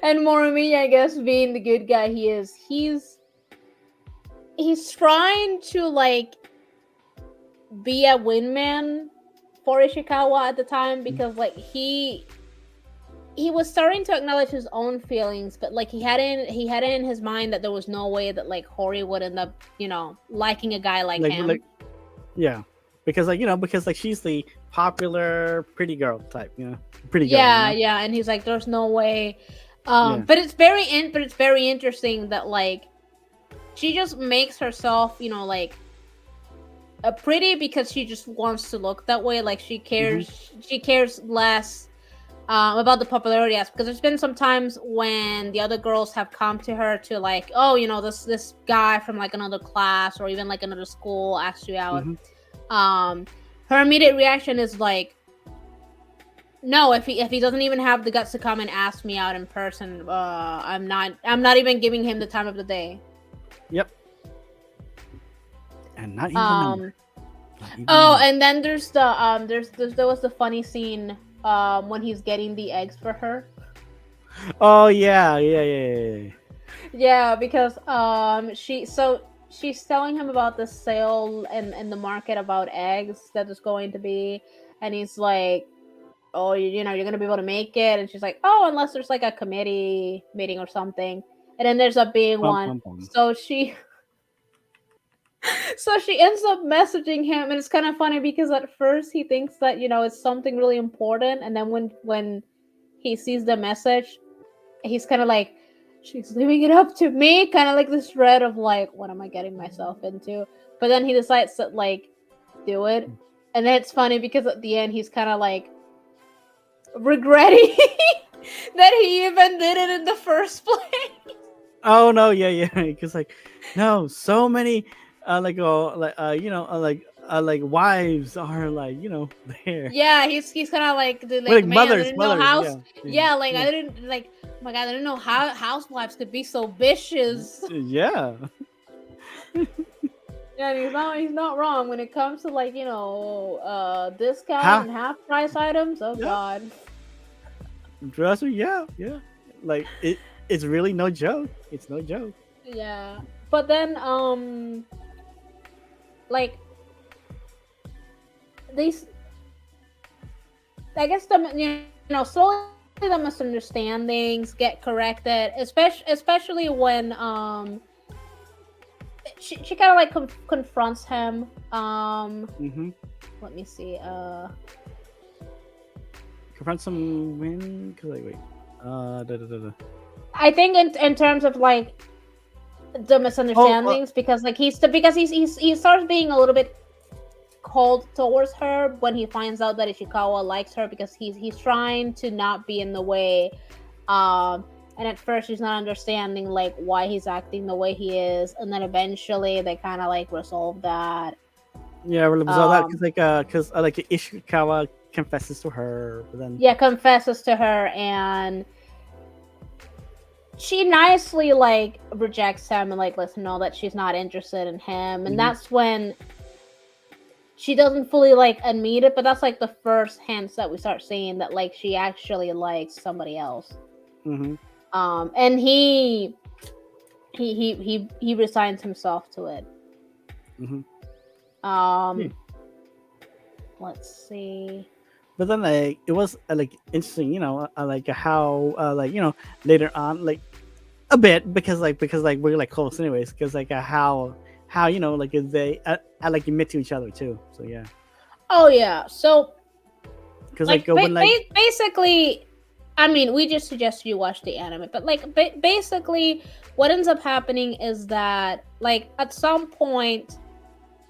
Speaker 2: Morimiya, I guess, being the good guy he is, he's he's trying to like be a wingman for Ishikawa at the time because like he was starting to acknowledge his own feelings, but like he had it in his mind that there was no way that like Hori would end up, liking a guy like him.
Speaker 1: Yeah, because because like she's the popular pretty girl type, pretty girl.
Speaker 2: Yeah, yeah, and he's like, there's no way. But it's very interesting that like she just makes herself, like a pretty because she just wants to look that way. Like she cares less about the popularity aspect, because there's been some times when the other girls have come to her to like, oh, this guy from like another class or even like another school asked you out. Her immediate reaction is like, no, if he doesn't even have the guts to come and ask me out in person, I'm not even giving him the time of the day.
Speaker 1: Yep. And not even
Speaker 2: and then there's the there was the funny scene when he's getting the eggs for her.
Speaker 1: Oh yeah.
Speaker 2: Yeah, because she's telling him about the sale in the market about eggs that is going to be, and he's like, oh, you're gonna be able to make it, and she's like, oh, unless there's like a committee meeting or something, and then there's a being one. So she ends up messaging him, and it's kind of funny because at first he thinks that it's something really important, and then when he sees the message, he's kind of like, she's leaving it up to me, kind of like this dread of like, what am I getting myself into? But then he decides to like do it, and then it's funny because at the end he's kind of like regretting that he even did it in the first place.
Speaker 1: Oh no, yeah, because like, no, so many like wives are like there.
Speaker 2: Yeah, he's kind of like
Speaker 1: like
Speaker 2: man,
Speaker 1: mothers,
Speaker 2: I didn't know
Speaker 1: mothers,
Speaker 2: I didn't like, oh my god, I didn't know how housewives could be so vicious.
Speaker 1: Yeah.
Speaker 2: Yeah, he's not wrong when it comes to like discount and half price items. Oh god.
Speaker 1: Dresser, yeah. Like it's really no joke. It's no joke.
Speaker 2: Yeah, but then like these, I guess slowly the misunderstandings get corrected, especially when she kind of like confronts him. Let me see.
Speaker 1: Confronts him when? Cause like wait.
Speaker 2: I think in terms of like the misunderstandings, because like he starts being a little bit cold towards her when he finds out that Ishikawa likes her, because he's trying to not be in the way, and at first she's not understanding like why he's acting the way he is, and then eventually they kind of like resolve that.
Speaker 1: Yeah, we resolve that because like Ishikawa confesses to her, but then
Speaker 2: confesses to her, and she nicely like rejects him and like lets him know that she's not interested in him, and that's when she doesn't fully like admit it, but that's like the first hints that we start seeing that like she actually likes somebody else. And he resigns himself to it. Let's see.
Speaker 1: But then like it was like interesting, like how later on, like a bit because we're like close anyways, because like how like they like admit to each other too. So yeah.
Speaker 2: Oh yeah. So
Speaker 1: because like
Speaker 2: basically, I mean, we just suggest you watch the anime, but like basically what ends up happening is that like at some point,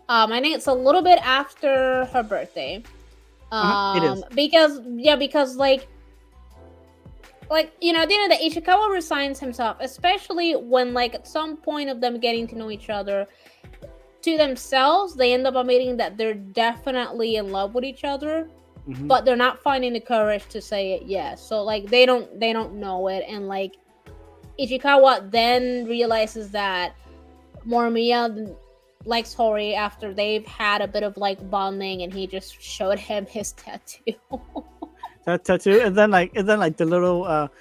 Speaker 2: I think it's a little bit after her birthday.
Speaker 1: It is.
Speaker 2: Because like at the end of the day, Ishikawa resigns himself, especially when like at some point of them getting to know each other, to themselves they end up admitting that they're definitely in love with each other, but they're not finding the courage to say it yet. So like they don't know it, and like Ishikawa then realizes that Horimiya likes Hori after they've had a bit of like bonding, and he just showed him his tattoo.
Speaker 1: That tattoo, and then like the little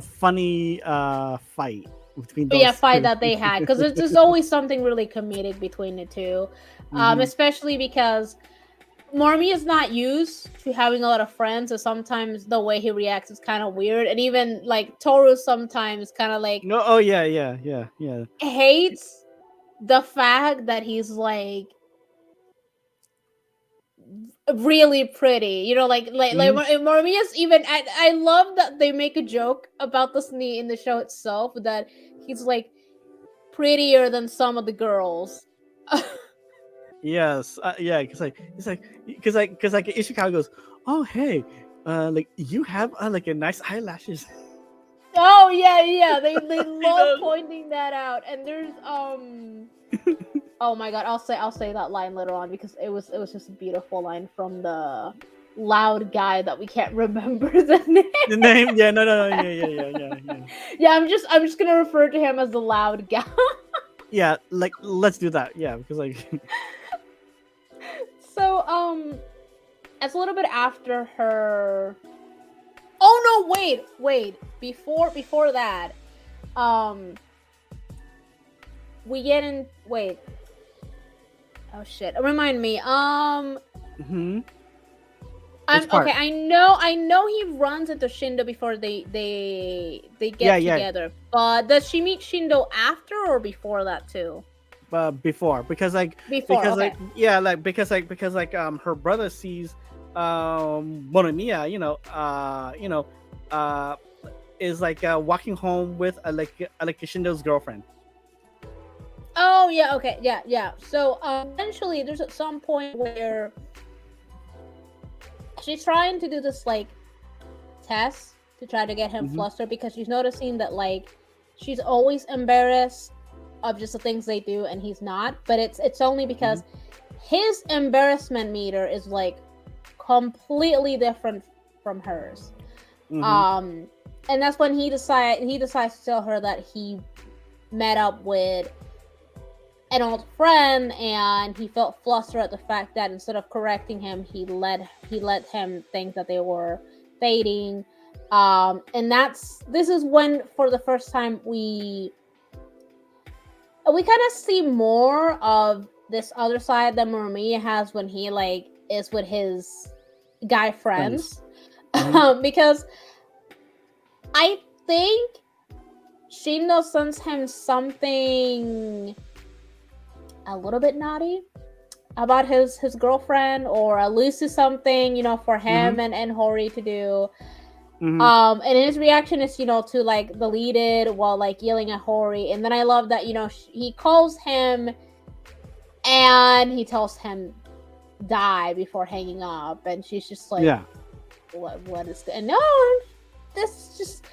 Speaker 1: funny fight between
Speaker 2: But yeah,
Speaker 1: those
Speaker 2: fight
Speaker 1: two.
Speaker 2: that they had, because there's always something really comedic between the two,
Speaker 1: Mhm.
Speaker 2: especially because Mormi is not used to having a lot of friends, so sometimes the way he reacts is kind of weird, and even like Toru sometimes kind of like
Speaker 1: No, oh yeah.
Speaker 2: hates the fact that he's like really pretty,
Speaker 1: Mhm.
Speaker 2: Mormiya's even. I love that they make a joke about this in the show itself, that he's like prettier than some of the girls.
Speaker 1: Yes, yeah, because like Ishikawa goes, oh hey, like you have like a nice eyelashes.
Speaker 2: Oh yeah, they
Speaker 1: You
Speaker 2: love
Speaker 1: know?
Speaker 2: pointing that out. And there's oh my god, I'll say that line later on, because it was just a beautiful line from the loud guy that we can't remember the name.
Speaker 1: The name, yeah, no, yeah.
Speaker 2: Yeah, I'm just gonna refer to him as the loud guy.
Speaker 1: Yeah, like let's do that. Yeah, because like
Speaker 2: So it's a little bit after her. Oh no, wait. Before that, um, we get in. Wait. Oh shit! Remind me.
Speaker 1: mhm.
Speaker 2: I'm
Speaker 1: Which part?
Speaker 2: okay. I know he runs into Shindo before they
Speaker 1: Yeah,
Speaker 2: get
Speaker 1: yeah.
Speaker 2: together. But does she meet Shindo after or before that too?
Speaker 1: Before,
Speaker 2: Before. Okay.
Speaker 1: yeah, her brother sees Horimiya, uh is like walking home with like Kishindo's girlfriend.
Speaker 2: Oh yeah. Okay. Yeah. So eventually, there's at some point where she's trying to do this like test to try to get him
Speaker 1: Mhm.
Speaker 2: flustered, because she's noticing that like she's always embarrassed of just the things they do and he's not, but it's only because his embarrassment meter is like completely different from hers.
Speaker 1: Mhm.
Speaker 2: um and that's when he decides to tell her that he met up with an old friend, and he felt flustered at the fact that instead of correcting him, he let him think that they were dating. And this is when, for the first time, we kind of see more of this other side that Moromiya has when he like is with his guy
Speaker 1: Friends.
Speaker 2: friends.
Speaker 1: Mhm.
Speaker 2: Because I think Shindo sends him something a little bit naughty about his girlfriend, or alludes to something, for him
Speaker 1: Mhm.
Speaker 2: and Hori to do.
Speaker 1: Mhm.
Speaker 2: And his reaction is, to like delete it while like yelling at Hori. And then I love that, he calls him and he tells him die before hanging up, and she's just like,
Speaker 1: Yeah.
Speaker 2: what is and no, this is just,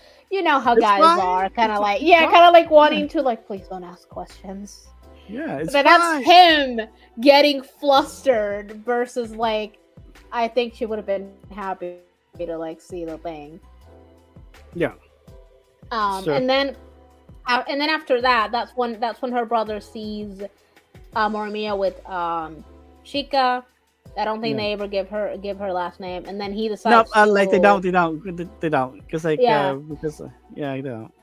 Speaker 2: how
Speaker 1: It's
Speaker 2: guys
Speaker 1: fine.
Speaker 2: are kind of like,
Speaker 1: It's
Speaker 2: yeah,
Speaker 1: fine.
Speaker 2: kind of like
Speaker 1: Yeah.
Speaker 2: wanting to like, please don't ask questions.
Speaker 1: Yeah,
Speaker 2: But
Speaker 1: it's
Speaker 2: then that's
Speaker 1: fine.
Speaker 2: him getting flustered versus like, I think she would have been happy to like see the thing.
Speaker 1: Yeah. Sure.
Speaker 2: And then after that, that's when her brother sees Morimiya with Shika. I don't think
Speaker 1: Yeah.
Speaker 2: they ever give her last name, and then he
Speaker 1: No,
Speaker 2: decides
Speaker 1: like
Speaker 2: to.
Speaker 1: they don't, because
Speaker 2: Yeah,
Speaker 1: yeah, they don't.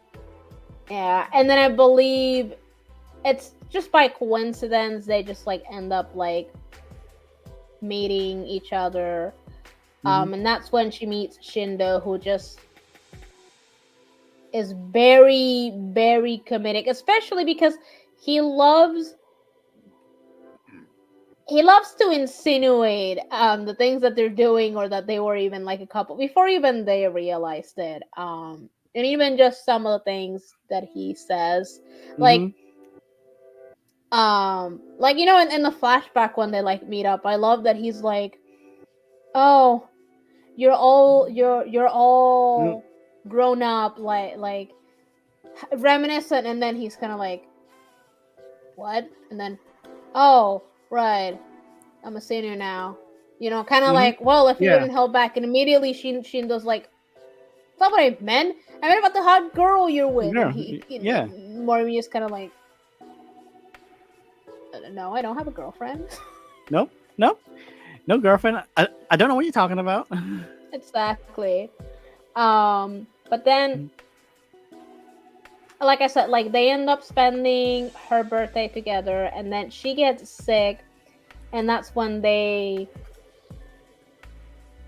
Speaker 2: yeah, and then I believe it's just by coincidence they just like end up like meeting each other.
Speaker 1: Mhm.
Speaker 2: And that's when she meets Shindo, who just is very, very comedic, especially because he loves to insinuate the things that they're doing, or that they were even like a couple before even they realized it. And even just some of the things that he says, like
Speaker 1: Mhm.
Speaker 2: in the flashback when they like meet up, I love that he's like, oh, you're
Speaker 1: Mm.
Speaker 2: all grown up, like reminiscent, and then he's kind of like, what? And then, oh, right, I'm a senior now. Kind of
Speaker 1: Mhm.
Speaker 2: like, well, if you
Speaker 1: Yeah.
Speaker 2: wouldn't hold back. And immediately Shindo's like, that's not what I meant. I meant about the hot girl you're with. And
Speaker 1: Yeah. Yeah.
Speaker 2: Morimi is kind of like, no, I don't have a girlfriend.
Speaker 1: Nope. Nope. No girlfriend. I don't know what you're talking about.
Speaker 2: Exactly. But then like I said, like they end up spending her birthday together, and then she gets sick, and that's when they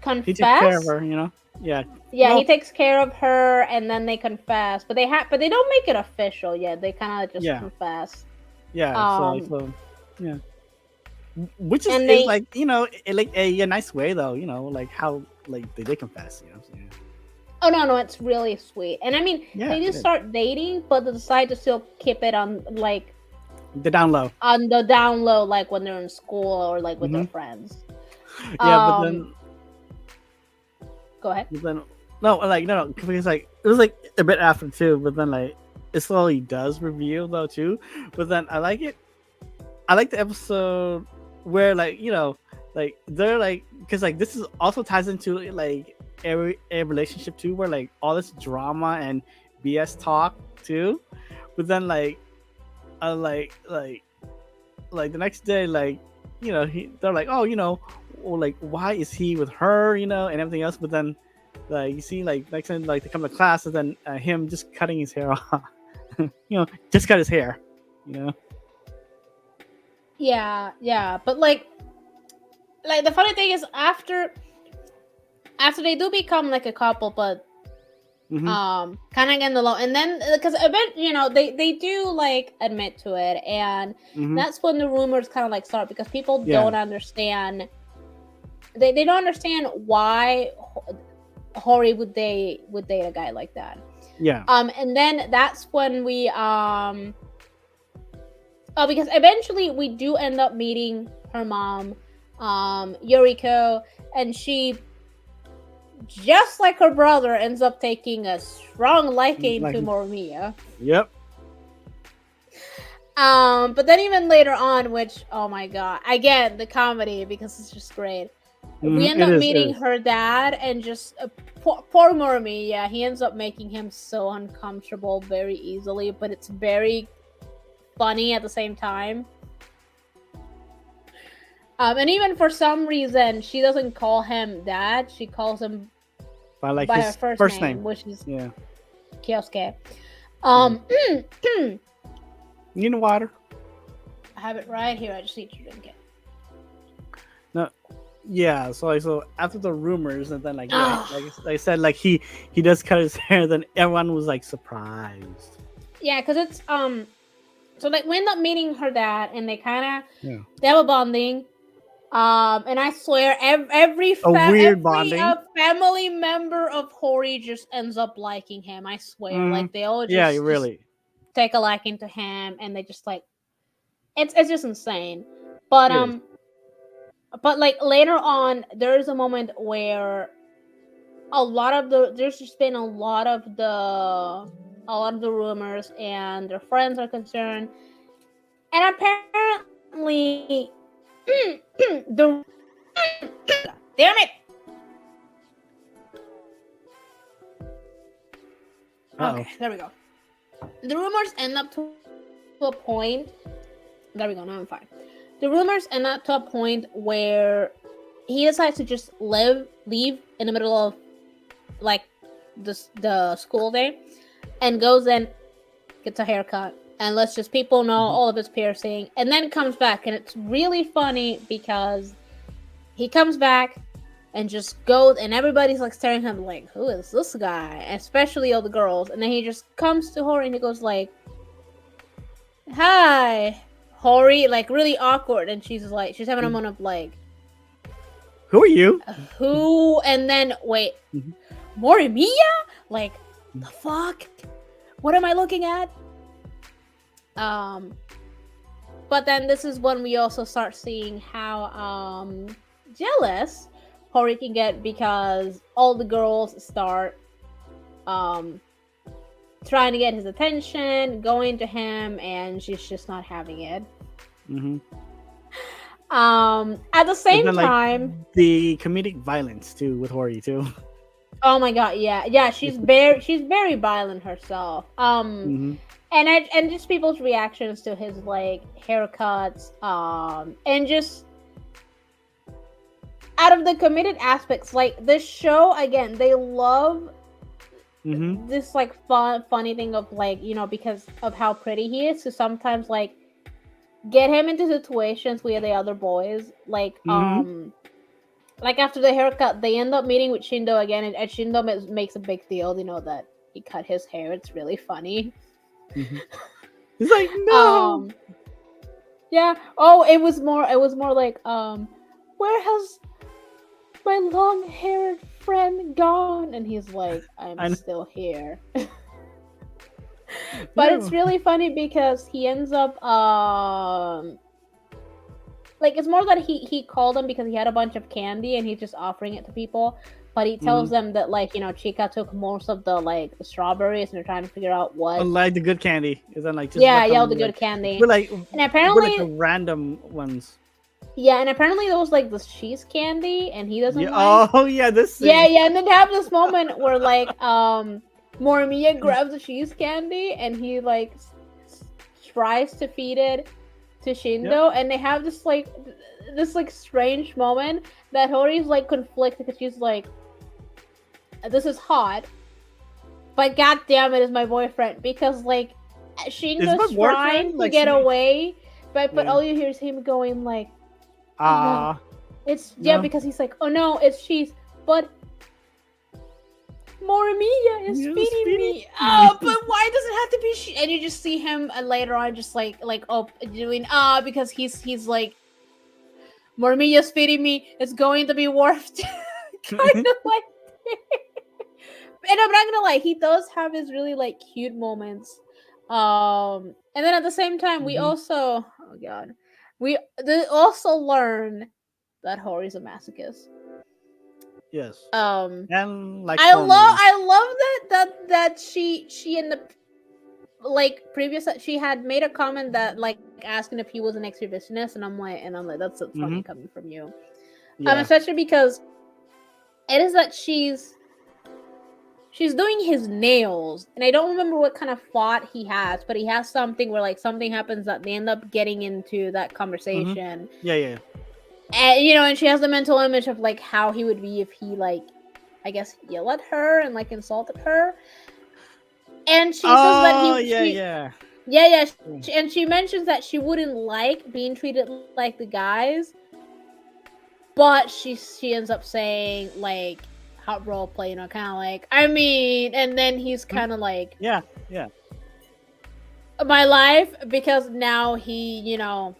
Speaker 1: He takes care of
Speaker 2: confess.
Speaker 1: her, you know. Yeah.
Speaker 2: Yeah, he
Speaker 1: Well,
Speaker 2: takes care of her, and then they confess, but they don't make it official yet. They kind of just
Speaker 1: yeah,
Speaker 2: confess.
Speaker 1: yeah.
Speaker 2: Um,
Speaker 1: Yeah. Which
Speaker 2: and
Speaker 1: is
Speaker 2: they
Speaker 1: like, like a nice way though, like how like they did confess, you know. So, yeah.
Speaker 2: oh no, it's really sweet. And I mean,
Speaker 1: Yeah,
Speaker 2: they do
Speaker 1: it is.
Speaker 2: start dating, but they decide to still keep it on like
Speaker 1: The down low.
Speaker 2: on the down low, like when they're in school or like with
Speaker 1: Hmm.
Speaker 2: their friends.
Speaker 1: Yeah,
Speaker 2: Um, go ahead.
Speaker 1: but then no, like no, because like it was like a bit after too, but then like it slowly does reveal though too. But then I like it. I like the episode where like like they're like because like this is also ties into like a relationship too, where like all this drama and BS talk too. But then I like the next day they're like, oh, well, like why is he with her, and everything else. But then like you see like next time like they come to class and then him just cutting his hair off, just cut his hair, you know.
Speaker 2: Yeah, but like the funny thing is after they do become like a couple, but
Speaker 1: Hmm.
Speaker 2: kind of getting the low, and then because a bit they do like admit to it, and
Speaker 1: Hmm.
Speaker 2: that's when the rumors kind of like start because people
Speaker 1: Yeah.
Speaker 2: don't understand. They don't understand why Hori would date a guy like that.
Speaker 1: Yeah.
Speaker 2: And then that's when we oh, because eventually we do end up meeting her mom, Yuriko, and she, just like her brother, ends up taking a strong liking
Speaker 1: Like,
Speaker 2: to Horimiya.
Speaker 1: yep.
Speaker 2: But then even later on, which oh my god, again the comedy because it's just great. We end
Speaker 1: It
Speaker 2: up
Speaker 1: is. It
Speaker 2: meeting
Speaker 1: is.
Speaker 2: her dad, and just poor Horimiya. He ends up making him so uncomfortable very easily, but it's very funny at the same time. And even for some reason, she doesn't call him dad. She calls him
Speaker 1: By like
Speaker 2: by her
Speaker 1: his
Speaker 2: first
Speaker 1: name.
Speaker 2: name, which is
Speaker 1: Yeah.
Speaker 2: Kyosuke.
Speaker 1: Yeah.
Speaker 2: I
Speaker 1: You know water.
Speaker 2: have it right here. I just need to drink it.
Speaker 1: No. Yeah. So after the rumors and then like
Speaker 2: Ah.
Speaker 1: like I said, like he does cut his hair. Then everyone was like surprised.
Speaker 2: Yeah, because it's so like we end up meeting her dad, and they kind of
Speaker 1: Yeah.
Speaker 2: they have a bonding. And I swear, every
Speaker 1: A weird
Speaker 2: every
Speaker 1: bonding.
Speaker 2: family member of Hori just ends up liking him. I swear, like they all
Speaker 1: Yeah.
Speaker 2: just
Speaker 1: Really.
Speaker 2: take a liking to him, and they just like it's just insane. But
Speaker 1: It is.
Speaker 2: but like later on, there is a moment where there's just been a lot of the rumors, and their friends are concerned, and apparently the damn it.
Speaker 1: Uh-oh.
Speaker 2: Okay, there we go. The rumors end up to a point. There we go. Now I'm fine. The rumors end up to a point where he decides to just leave in the middle of like the school day, and goes and gets a haircut, and lets just people know all of his piercing, and then comes back, and it's really funny because he comes back and just goes, and everybody's like staring at him like, who is this guy? Especially all the girls. And then he just comes to Hori, and he goes like, hi Hori, like really awkward, and she's having a moment of like,
Speaker 1: Who are you?
Speaker 2: who? And then wait,
Speaker 1: Mhm.
Speaker 2: Horimiya? Like the fuck? What am I looking at? But then this is when we also start seeing how jealous Hori can get, because all the girls start trying to get his attention, going to him, and she's just not having it.
Speaker 1: Mm-hmm.
Speaker 2: At the same
Speaker 1: then, like,
Speaker 2: time,
Speaker 1: the comedic violence too with Hori too.
Speaker 2: oh my god, yeah, she's very violent herself.
Speaker 1: Mm-hmm.
Speaker 2: And just people's reactions to his like haircuts, and just out of the committed aspects, like this show again, they love
Speaker 1: Mm-hmm.
Speaker 2: this like funny thing of like, you know, because of how pretty he is, to sometimes like get him into situations with the other boys,
Speaker 1: Mm-hmm.
Speaker 2: like after the haircut, they end up meeting with Shindo again, and Shindo makes a big deal, you know, that he cut his hair. It's really funny.
Speaker 1: Mm-hmm. He's like, no.
Speaker 2: Um, yeah. Oh, it was more like, where has my long-haired friend gone? And he's like, I'm
Speaker 1: And
Speaker 2: still here. But
Speaker 1: yeah.
Speaker 2: it's really funny because he ends up like, it's more that he called them because he had a bunch of candy and he's just offering it to people. But he
Speaker 1: Mm-hmm.
Speaker 2: tells them that, like, you know, Chica took most of the like the strawberries and they're trying to figure out what.
Speaker 1: Like the good candy. Is then like just
Speaker 2: Yeah,
Speaker 1: left
Speaker 2: yeah, all
Speaker 1: them
Speaker 2: the good
Speaker 1: like
Speaker 2: candy.
Speaker 1: with like
Speaker 2: And
Speaker 1: with like the
Speaker 2: apparently,
Speaker 1: random ones.
Speaker 2: yeah, and apparently those like the cheese candy, and he doesn't
Speaker 1: Yeah.
Speaker 2: like.
Speaker 1: Oh yeah, this
Speaker 2: Yeah,
Speaker 1: scene.
Speaker 2: yeah, and then they have this moment where like Horimiya grabs the cheese candy and he like tries to feed it to Shindo, and they have this like strange moment that Hori's like conflicted because she's like, this is hot, but god damn it, is my boyfriend, because like
Speaker 1: Is
Speaker 2: Shindo's
Speaker 1: my
Speaker 2: trying
Speaker 1: boyfriend
Speaker 2: to
Speaker 1: like
Speaker 2: get
Speaker 1: she?
Speaker 2: away, but
Speaker 1: Yeah.
Speaker 2: all you hear is him going like, oh no,
Speaker 1: Ah.
Speaker 2: it's yeah,
Speaker 1: No.
Speaker 2: because he's like, oh no, it's cheese, but Horimiya is
Speaker 1: Yes,
Speaker 2: feeding
Speaker 1: feeding
Speaker 2: me.
Speaker 1: me.
Speaker 2: Oh, but why does it have to be and you just see him later on just like doing because he's like, Horimiya's feeding me. It's going to be worth kind of like. And I'm not gonna lie, he does have his really like cute moments. And then at the same time, we
Speaker 1: Mhm.
Speaker 2: also, oh god, also learn that Hori's a masochist.
Speaker 1: Yes.
Speaker 2: Um,
Speaker 1: And like horror movies.
Speaker 2: I love that she in the like previous, she had made a comment that like asking if he was an exhibitionist, and I'm like, that's so funny
Speaker 1: Mm-hmm.
Speaker 2: coming from you.
Speaker 1: Yeah.
Speaker 2: Especially because it is that she's doing his nails, and I don't remember what kind of plot he has, but he has something where like something happens that they end up getting into that
Speaker 1: Mm-hmm.
Speaker 2: conversation.
Speaker 1: Yeah. Yeah.
Speaker 2: And you know, and she has the mental image of like how he would be if he like, I guess, yelled at her and like insulted her. And she says that
Speaker 1: Oh yeah.
Speaker 2: she
Speaker 1: Yeah.
Speaker 2: yeah, yeah,
Speaker 1: Yeah.
Speaker 2: and she mentions that she wouldn't like being treated like the guys, but she ends up saying like hot role play, you know, kind of like, I mean, and then he's
Speaker 1: Mhm.
Speaker 2: kind of like,
Speaker 1: Yeah. Yeah.
Speaker 2: my life, because now he, you know,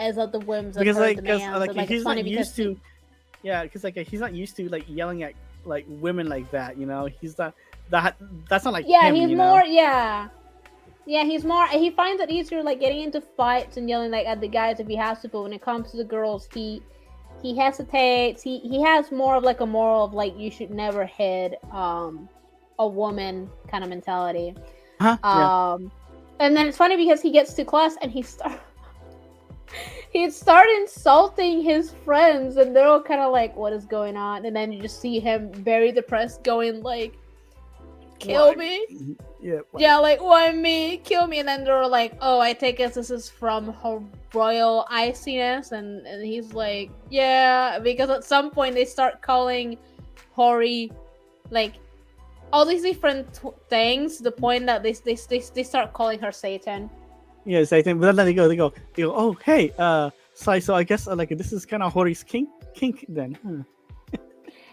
Speaker 2: is at the whims of
Speaker 1: Because
Speaker 2: her
Speaker 1: like,
Speaker 2: demands.
Speaker 1: like
Speaker 2: And, like, it's
Speaker 1: he's not
Speaker 2: funny because
Speaker 1: used to. Yeah, because like he's not used to like yelling at like women like that. You know, he's not that. That's not like
Speaker 2: yeah,
Speaker 1: him.
Speaker 2: he's
Speaker 1: You
Speaker 2: more
Speaker 1: know.
Speaker 2: yeah, he's more, he finds it easier like getting into fights and yelling like at the guys if he has to, but when it comes to the girls, he hesitates. He has more of like a moral of like, you should never hit a woman kind of mentality.
Speaker 1: Huh? Yeah.
Speaker 2: And then it's funny because he gets to class and he'd start insulting his friends, and they're all kind of like, what is going on? And then you just see him very depressed going like, kill
Speaker 1: Why?
Speaker 2: me.
Speaker 1: Yeah.
Speaker 2: Yeah, like, why me? Kill me. And then they're like, oh, I take it this is from her royal iciness. And he's like, yeah, because at some point they start calling Hori like all these different things, to the point that they start calling her Satan.
Speaker 1: Yes, I think. But then they go. Oh, hey, so I guess like this is kind of Hori's kink then. Huh.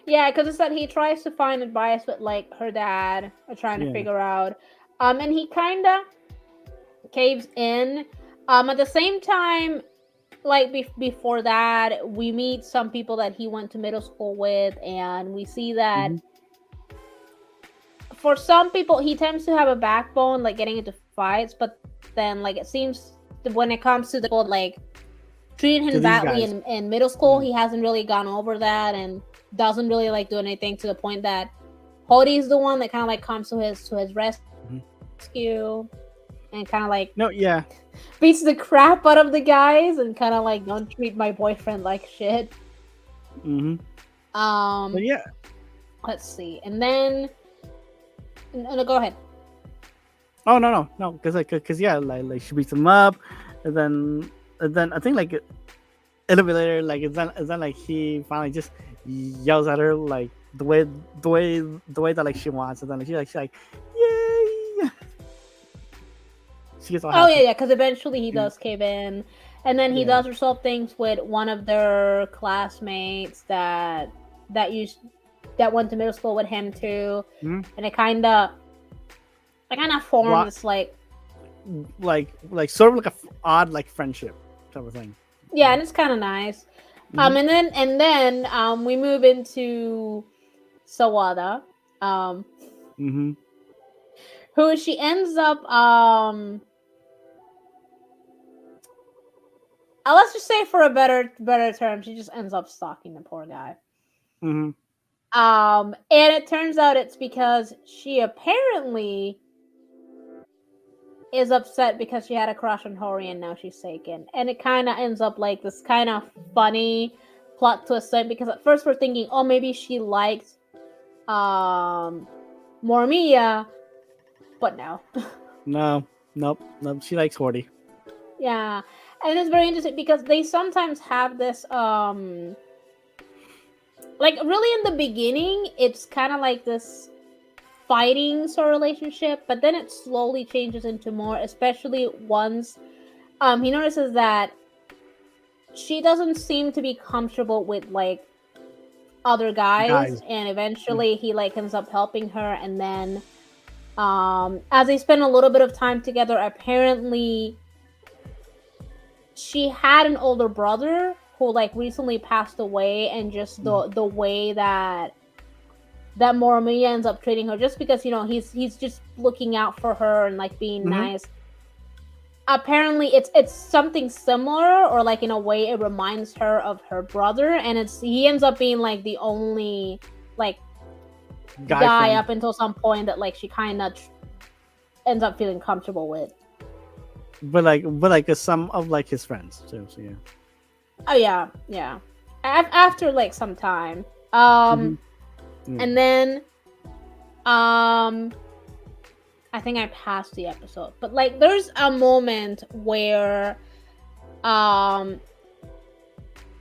Speaker 2: Yeah, because it's that he tries to find advice with like her dad, or trying to
Speaker 1: Yeah.
Speaker 2: figure out, and he kind of caves in. At the same time, like before that, we meet some people that he went to middle school with, and we see that
Speaker 1: Mhm.
Speaker 2: for some people he tends to have a backbone, like getting into fights, but then like it seems that when it comes to the people like treating
Speaker 1: To
Speaker 2: him
Speaker 1: these
Speaker 2: badly
Speaker 1: guys.
Speaker 2: in middle school,
Speaker 1: Yeah.
Speaker 2: he hasn't really gone over that and doesn't really like do anything, to the point that Hodi's the one that kind of like comes to his
Speaker 1: Mhm.
Speaker 2: rescue and kind of like
Speaker 1: No. Yeah.
Speaker 2: beats the crap out of the guys and kind of like, don't treat my boyfriend like shit.
Speaker 1: Mm-hmm. But yeah.
Speaker 2: Let's see, and then no, go ahead.
Speaker 1: Oh no. Because yeah, like she beats him up, and then I think like a little bit later, like it's then like he finally just yells at her like the way that like she wants, and then like, she's like, yay! She gets all
Speaker 2: Oh
Speaker 1: happy.
Speaker 2: yeah, because eventually he
Speaker 1: Mm.
Speaker 2: does cave in, and then he
Speaker 1: Yeah.
Speaker 2: does resolve things with one of their classmates that went to middle school with him too,
Speaker 1: Mhm.
Speaker 2: and it kind of formed
Speaker 1: What?
Speaker 2: this like
Speaker 1: Like sort of like a odd like friendship type of thing.
Speaker 2: yeah, and it's kind of nice.
Speaker 1: Mhm.
Speaker 2: And then we move into Sawada,
Speaker 1: Mm-hmm.
Speaker 2: who she ends up let's just say for a better term, she just ends up stalking the poor guy.
Speaker 1: Mm-hmm.
Speaker 2: And it turns out it's because she apparently is upset because she had a crush on Hori and now she's taken. And it kind of ends up like this kind of funny plot twist thing, because at first we're thinking, oh, maybe she liked Horimiya, but no.
Speaker 1: No, nope. She likes Horty.
Speaker 2: Yeah. And it's very interesting because they sometimes have this like really in the beginning it's kind of like this fighting sort of relationship, but then it slowly changes into more, especially once he notices that she doesn't seem to be comfortable with like other guys, and eventually he like ends up helping her, and then as they spend a little bit of time together, apparently she had an older brother who like recently passed away, and just the way that Horimiya ends up treating her, just because he's just looking out for her and like being nice. Apparently it's something similar, or like in a way it reminds her of her brother, and he ends up being like the only like guy up until some point that like she kind of ends up feeling comfortable with.
Speaker 1: But like some of like his friends too. So yeah.
Speaker 2: Oh yeah. After like some time, and then I think I passed the episode, but like there's a moment where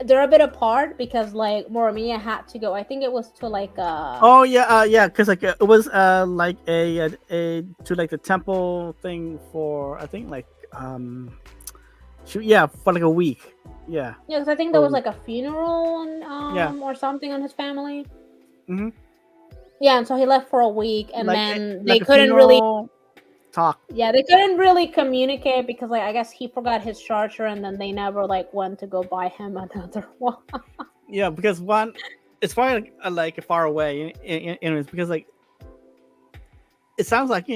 Speaker 2: they're a bit apart because like Horimiya had to go. I think it was to like
Speaker 1: oh yeah, because like it was like a to like the temple thing for I think like for like a week. Yeah.
Speaker 2: Yeah, because I think there was like a funeral and or something on his family.
Speaker 1: Mm-hmm.
Speaker 2: Yeah, and so he left for a week, and
Speaker 1: like
Speaker 2: then
Speaker 1: like
Speaker 2: they couldn't really
Speaker 1: talk.
Speaker 2: Yeah, they couldn't really communicate because like I guess he forgot his charger, and then they never like went to go buy him another one.
Speaker 1: Yeah, because one, it's probably like far away. Anyways, because like it sounds like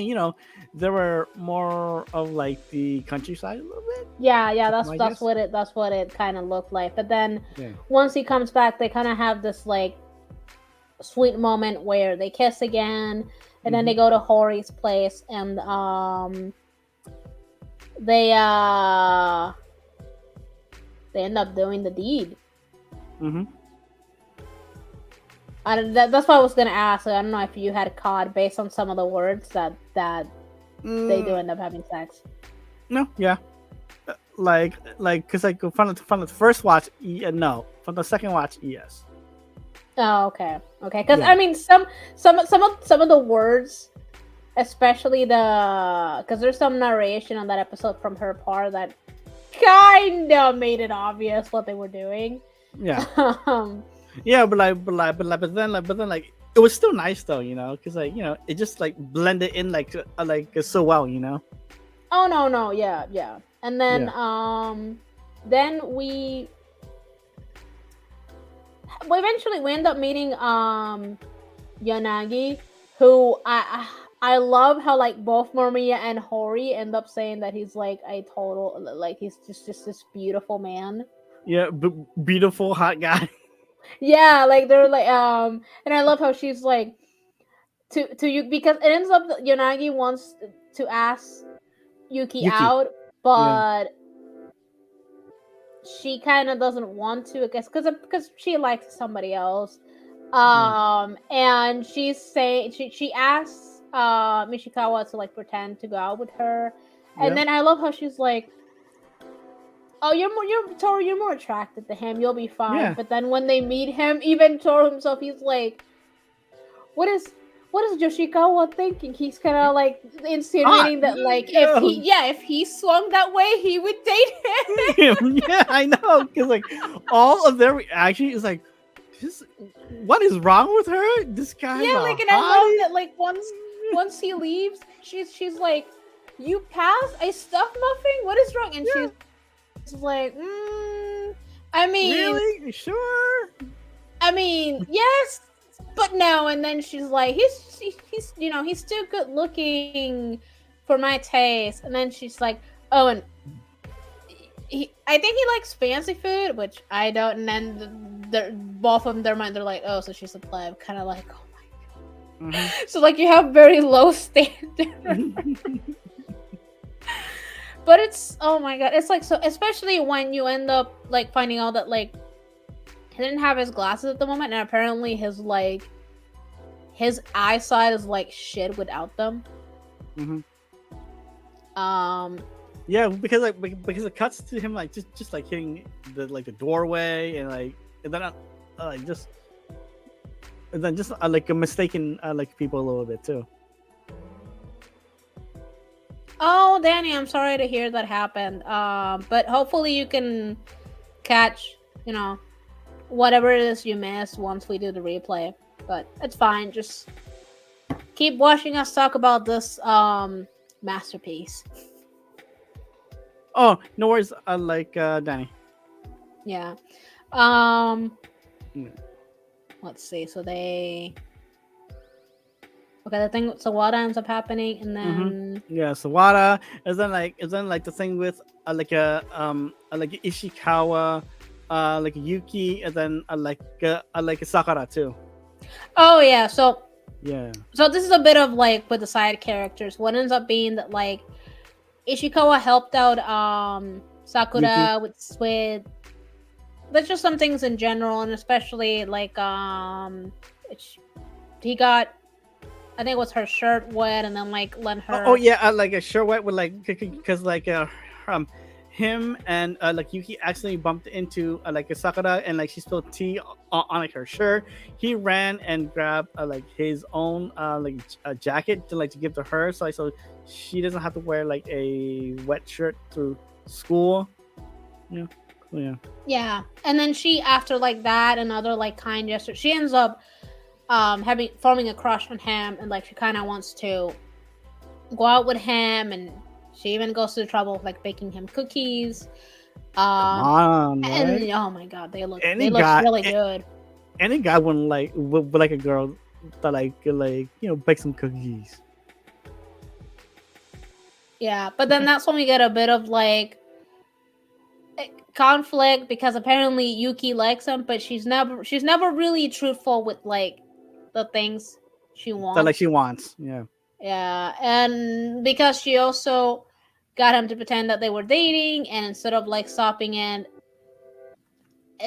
Speaker 1: there were more of like the countryside a little bit.
Speaker 2: Yeah, that's what it kind of looked like. But then once he comes back, they kind of have this like sweet moment where they kiss again, and then they go to Hori's place, and they end up doing the deed. That's what I was gonna ask. I don't know if you had caught based on some of the words that they do end up having sex.
Speaker 1: No, yeah, like because like from the first watch, no, from the second watch, yes.
Speaker 2: Oh, okay. Because I mean, some of the words, especially because there's some narration on that episode from her part that kind of made it obvious what they were doing.
Speaker 1: Yeah. Yeah, but then it was still nice though, because like it just like blended in like so well,
Speaker 2: Oh no, yeah, and then then we eventually we end up meeting Yanagi, who I love how like both Horimiya and Hori end up saying that he's like a total like he's just this beautiful man.
Speaker 1: Yeah, beautiful hot guy.
Speaker 2: Yeah, like they're like and I love how she's like to you, because it ends up that Yanagi wants to ask Yuki out, but she kind of doesn't want to, I guess, because she likes somebody else. And she's saying she asks Mishikawa to like pretend to go out with her, and then I love how she's like, "Oh, Toru, you're more attracted to him. You'll be fine."
Speaker 1: Yeah.
Speaker 2: But then when they meet him, even Toru himself, he's like, what is Yoshikawa thinking? He's kind of like
Speaker 1: Ah,
Speaker 2: insinuating that like
Speaker 1: yo.
Speaker 2: if he swung that way, he would date him.
Speaker 1: Yeah, I know, because like all of their reaction is like, this, what is wrong with her? This guy's
Speaker 2: Yeah,
Speaker 1: a
Speaker 2: like, and I love
Speaker 1: hottie.
Speaker 2: that like once he leaves, she's like, "You passed a stuff muffin? What is wrong?" And
Speaker 1: Yeah.
Speaker 2: she's like, I mean,
Speaker 1: Really? You sure?
Speaker 2: yes, but no." And then she's like, he's he's too good looking for my taste." And then she's like, "Oh, and I think he likes fancy food, which I don't." And then both of them, their mind, they're like, "Oh, so she's a pleb," kind of like, "Oh my."
Speaker 1: Mhm.
Speaker 2: So like you have very low standard. But it's, oh my god, it's like, so especially when you end up like finding out that like he didn't have his glasses at the moment, and apparently his eyesight is like shit without them.
Speaker 1: Mhm.
Speaker 2: Um
Speaker 1: Yeah, because it cuts to him like just like hitting the doorway and then like just and then just like a mistaken like people a little bit too.
Speaker 2: oh, Danny, I'm sorry to hear that happened. But hopefully you can catch, whatever it is you missed once we do the replay. But it's fine. Just keep watching us talk about this masterpiece.
Speaker 1: Oh, no worries. I like Danny.
Speaker 2: Yeah. Um
Speaker 1: Mm.
Speaker 2: let's see. So they okay, the thing with Sawada ends up happening, and then
Speaker 1: Yeah, Sawada is then like the thing with like Ishikawa, like Yuki, and then like Sakura too.
Speaker 2: oh yeah, so
Speaker 1: Yeah.
Speaker 2: this is a bit of like with the side characters. What ends up being that like Ishikawa helped out Sakura with that's just some things in general, and especially like he got, I think it was her shirt wet, and then like lent her.
Speaker 1: Oh yeah, like a sure wet with like because like him and like Yuki accidentally bumped into like a Sakura and like she spilled tea on like her shirt. He ran and grabbed like his own like a jacket to give to her, so she doesn't have to wear like a wet shirt through school. Yeah. Yeah.
Speaker 2: Yeah, and then she, after like that and other like kind gestures, she ends up forming a crush on him, and like she kind of wants to go out with him, and she even goes to the trouble of like baking him cookies.
Speaker 1: Come on,
Speaker 2: And
Speaker 1: right?
Speaker 2: oh my god, they look
Speaker 1: Any guy,
Speaker 2: really good.
Speaker 1: any guy wouldn't would like a girl that bake some cookies.
Speaker 2: Yeah, but then that's when we get a bit of like conflict, because apparently Yuki likes him, but she's never really truthful with like the things she wants.
Speaker 1: That like she wants. Yeah.
Speaker 2: Yeah, and because she also got him to pretend that they were dating, and instead of like stopping it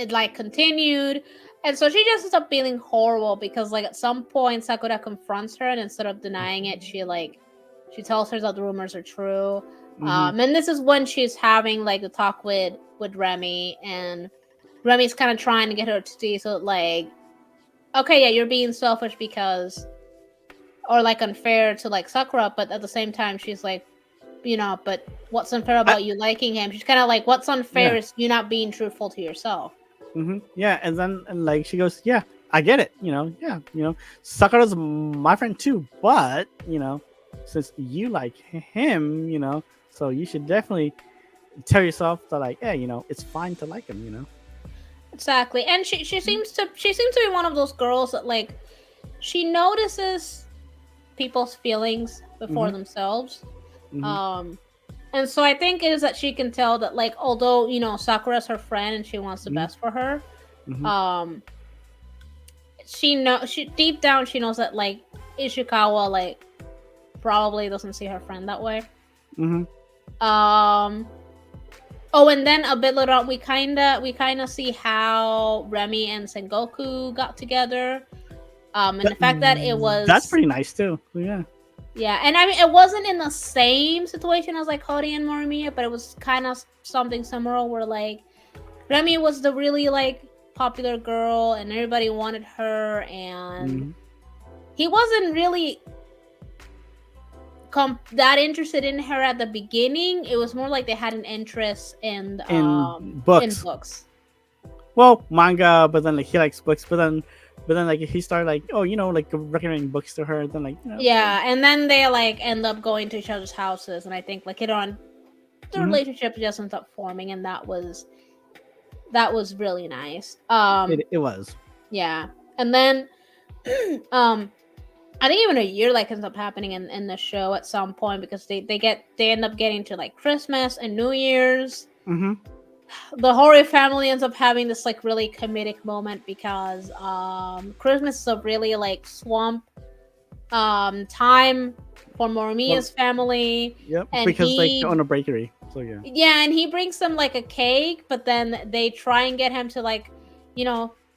Speaker 2: like continued. And so she just ends up feeling horrible, because like at some point Sakura confronts her, and instead of denying it, she tells her that the rumors are true.
Speaker 1: Mhm.
Speaker 2: And this is when she's having like the talk with Remy, and Remy's kind of trying to get her to see, so like, okay, yeah, you're being selfish because, or like unfair to like Sakura, but at the same time she's like, but what's unfair about you liking him? She's kind of like, what's unfair is you not being truthful to yourself.
Speaker 1: Yeah, and then like she goes, yeah, I get it. Sakura's my friend too, but since you like him, so you should definitely tell yourself that like, yeah, it's fine to like him.
Speaker 2: Exactly, and she seems to be one of those girls that like she notices people's feelings before themselves. And so I think it is that she can tell that like, although Sakura's her friend and she wants the best for her, she deep down she knows that like Ishikawa like probably doesn't see her friend that way. Oh, and then a bit later on, we kind of see how Remy and Sengoku got together. And the fact that it was...
Speaker 1: That's pretty nice, too. Yeah.
Speaker 2: Yeah, and I mean, it wasn't in the same situation as, like, Hori and Horimiya, but it was kind of something similar where, like, Remy was the really, like, popular girl, and everybody wanted her, and... he wasn't really that interested in her at the beginning. It was more like they had an interest in
Speaker 1: books. Well, manga, but then like he likes books, but then like he started like, oh, like recommending books to her. Then like,
Speaker 2: yeah, and then they like end up going to each other's houses, and I think like later on, the relationship just ends up forming, and that was really nice.
Speaker 1: It was.
Speaker 2: Yeah, and then I think even a year like ends up happening in the show at some point, because they end up getting to like Christmas and New Year's. The Hori family ends up having this like really comedic moment, because Christmas is a really like swamp time for Horimiya's family.
Speaker 1: Yep, and because they own a bakery. So yeah.
Speaker 2: Yeah, and he brings them like a cake, but then they try and get him to like,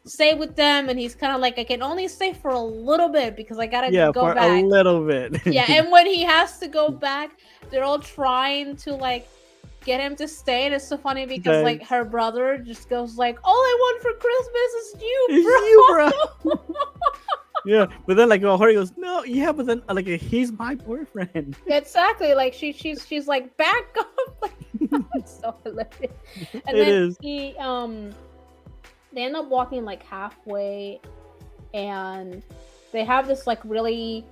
Speaker 2: stay with them, and he's kind of like, I can only stay for a little bit because I gotta go
Speaker 1: for
Speaker 2: back.
Speaker 1: a little bit.
Speaker 2: Yeah, and when he has to go back, they're all trying to like get him to stay, and it's so funny because like her brother just goes like, all I want for Christmas is you, bro.
Speaker 1: Yeah, but then like Hori goes, no, yeah, but then like he's my boyfriend.
Speaker 2: Exactly, like she's like, back up. Like, it's so hilarious. And
Speaker 1: it
Speaker 2: then
Speaker 1: is.
Speaker 2: he they end up walking like halfway, and they have this like really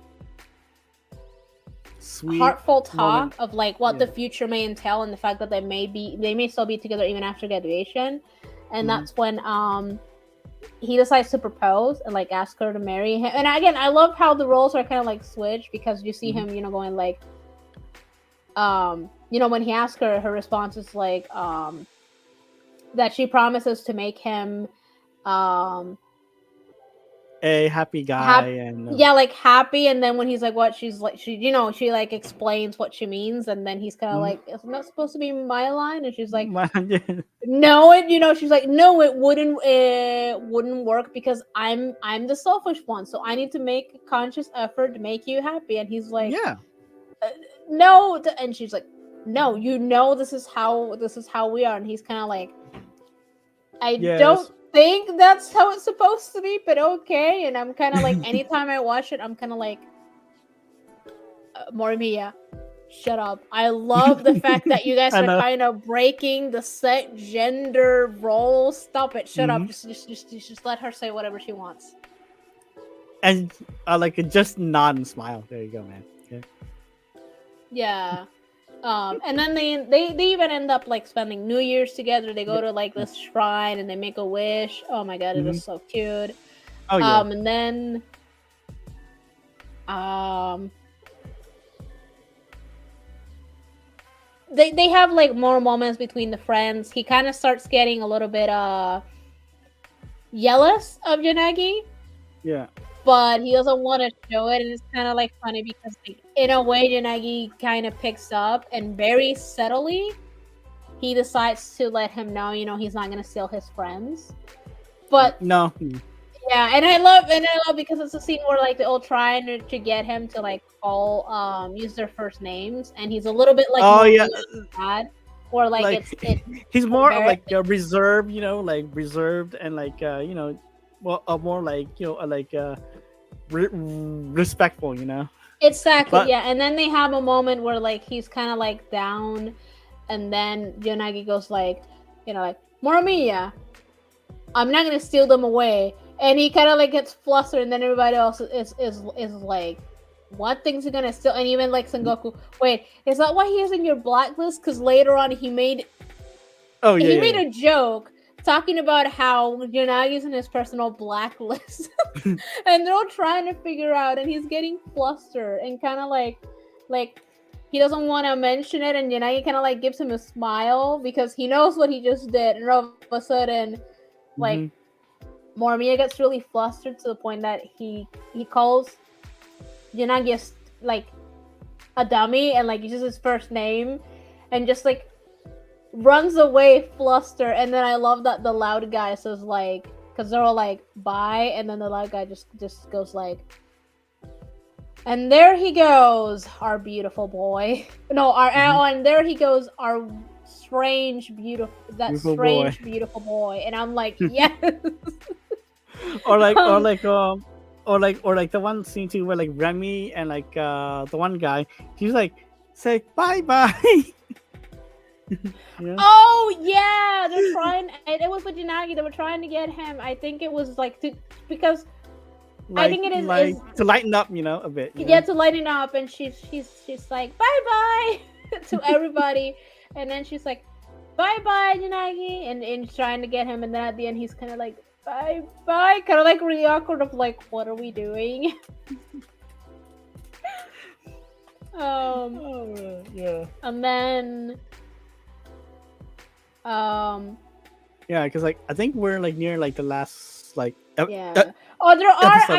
Speaker 1: sweet,
Speaker 2: heartful talk of like what the future may entail, and the fact that they may still be together even after graduation. And that's when he decides to propose and like ask her to marry him. And again, I love how the roles are kind of like switched, because you see him, going like, when he asks her, her response is like, that she promises to make him
Speaker 1: a happy guy and
Speaker 2: like happy. And then when he's like, what, she's like, she like explains what she means, and then he's kind of like, it's not supposed to be my line, and she's like, no, she's like, no, it wouldn't work, because I'm the selfish one, so I need to make a conscious effort to make you happy. And he's like, no, and she's like, no, this is how we are. And he's kind of like, I don't think that's how it's supposed to be, but okay. And I'm kind of like, anytime I watch it, I'm kind of like, Horimiya, shut up. I love the fact that you guys are kind of breaking the set gender role. Stop it. Shut up. Just let her say whatever she wants.
Speaker 1: And like just nod and smile. There you go, man. Okay.
Speaker 2: Yeah. And then they even end up like spending New Year's together. They go to like this shrine and they make a wish. Oh my god, it is so cute.
Speaker 1: Oh yeah.
Speaker 2: And then they have like more moments between the friends. He kind of starts getting a little bit jealous of Yanagi.
Speaker 1: Yeah.
Speaker 2: But he doesn't want to show it, and it's kind of like funny because, like, in a way, Yanagi kind of picks up, and very subtly, he decides to let him know, he's not gonna steal his friends. But
Speaker 1: no,
Speaker 2: yeah, and I love because it's a scene where like they're all trying to get him to like all use their first names, and he's a little bit like bad, or like
Speaker 1: he's more of like reserved, like reserved and like more like respectful,
Speaker 2: Exactly, yeah. And then they have a moment where like he's kind of like down, and then Yanagi goes like, like, Horimiya, I'm not gonna steal them away, and he kind of like gets flustered, and then everybody else is like, what things are gonna steal? And even like Sengoku, wait, is that why he is in your blacklist? Because later on he made a joke talking about how Yanagi's in his personal blacklist, and they're all trying to figure out, and he's getting flustered and kind of like he doesn't want to mention it, and Yanagi kind of like gives him a smile because he knows what he just did, and all of a sudden, like, Horimiya gets really flustered to the point that he calls Yanagi like a dummy and like uses his first name, and just like runs away flustered. And then I love that the loud guy says like, because they're all like bye, and then the loud guy just goes like, and there he goes, our beautiful boy. No, and there he goes, our strange beautiful
Speaker 1: beautiful
Speaker 2: boy. And I'm like, yes.
Speaker 1: or like or like the one scene too where like Remy and like the one guy, he's like say bye bye. Yeah.
Speaker 2: Oh yeah, they're trying. It was with Yanagi. They were trying to get him. I think it was like because I think it is
Speaker 1: to lighten up, a bit.
Speaker 2: yeah, to lighten up, and she's like bye bye to everybody, and then she's like bye bye Yanagi, and trying to get him, and then at the end he's kind of like bye bye, kind of like really awkward of like what are we doing?
Speaker 1: Oh, yeah.
Speaker 2: And then
Speaker 1: Yeah, because like I think we're like near like the last like
Speaker 2: yeah. Oh, there are.
Speaker 1: episode.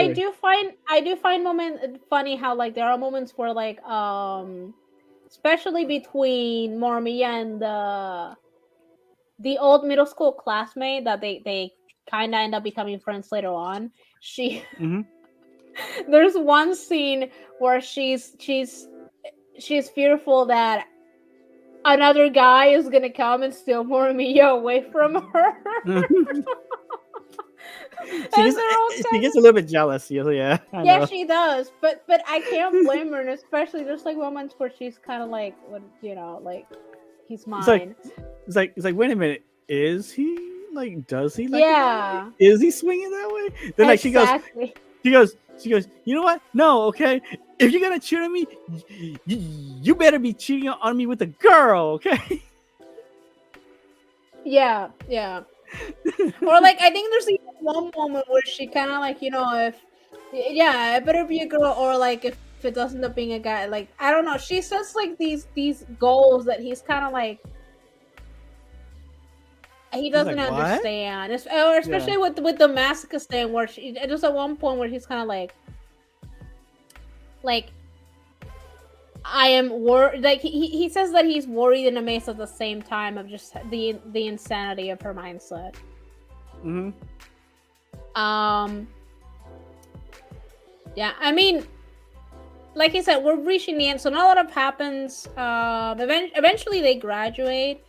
Speaker 2: I do find moment funny how like there are moments where like especially between Horimiya and the old middle school classmate that they kind of end up becoming friends later on.
Speaker 1: Mhm.
Speaker 2: There's one scene where she's fearful that another guy is gonna come and steal Horimiya away from her.
Speaker 1: She gets a little bit jealous. Yeah. I
Speaker 2: Yeah,
Speaker 1: know.
Speaker 2: she does, but I can't blame her, and especially there's like moments where she's kind of like, what like he's mine.
Speaker 1: It's like wait a minute, is he like? Does he like?
Speaker 2: Yeah.
Speaker 1: Is he swinging that way? Then like
Speaker 2: Exactly.
Speaker 1: she goes. You know what? No, okay. If you're gonna cheat on me, you better be cheating on me with a girl, okay?
Speaker 2: Yeah. Or like I think there's even one moment where she kind of like if it better be a girl, or like if it doesn't end up being a guy, like I don't know. She sets like these goals that he's kind of like he doesn't
Speaker 1: like, what?
Speaker 2: understand. Or especially with the masochist thing, where there's at one point where he's kind of like I am worried. Like he says that he's worried and amazed at the same time of just the insanity of her mindset.
Speaker 1: Mm-hmm.
Speaker 2: Yeah, I mean, like I said, we're reaching the end, so not a lot of happens. Eventually they graduate.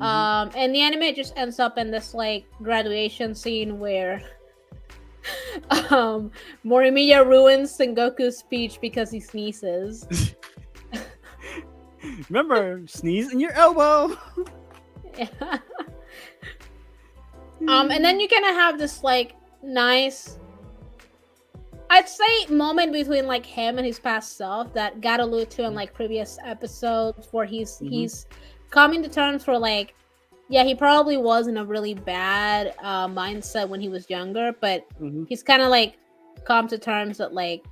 Speaker 2: And the anime just ends up in this like graduation scene where Horimiya ruins Sengoku's speech because he sneezes.
Speaker 1: Remember, sneeze in your elbow.
Speaker 2: Yeah. And then you kind of have this like nice, I'd say, moment between like him and his past self that got alluded to in like previous episodes, where he's coming to terms for like, yeah, he probably was in a really bad mindset when he was younger, but he's kind of like come to terms that like,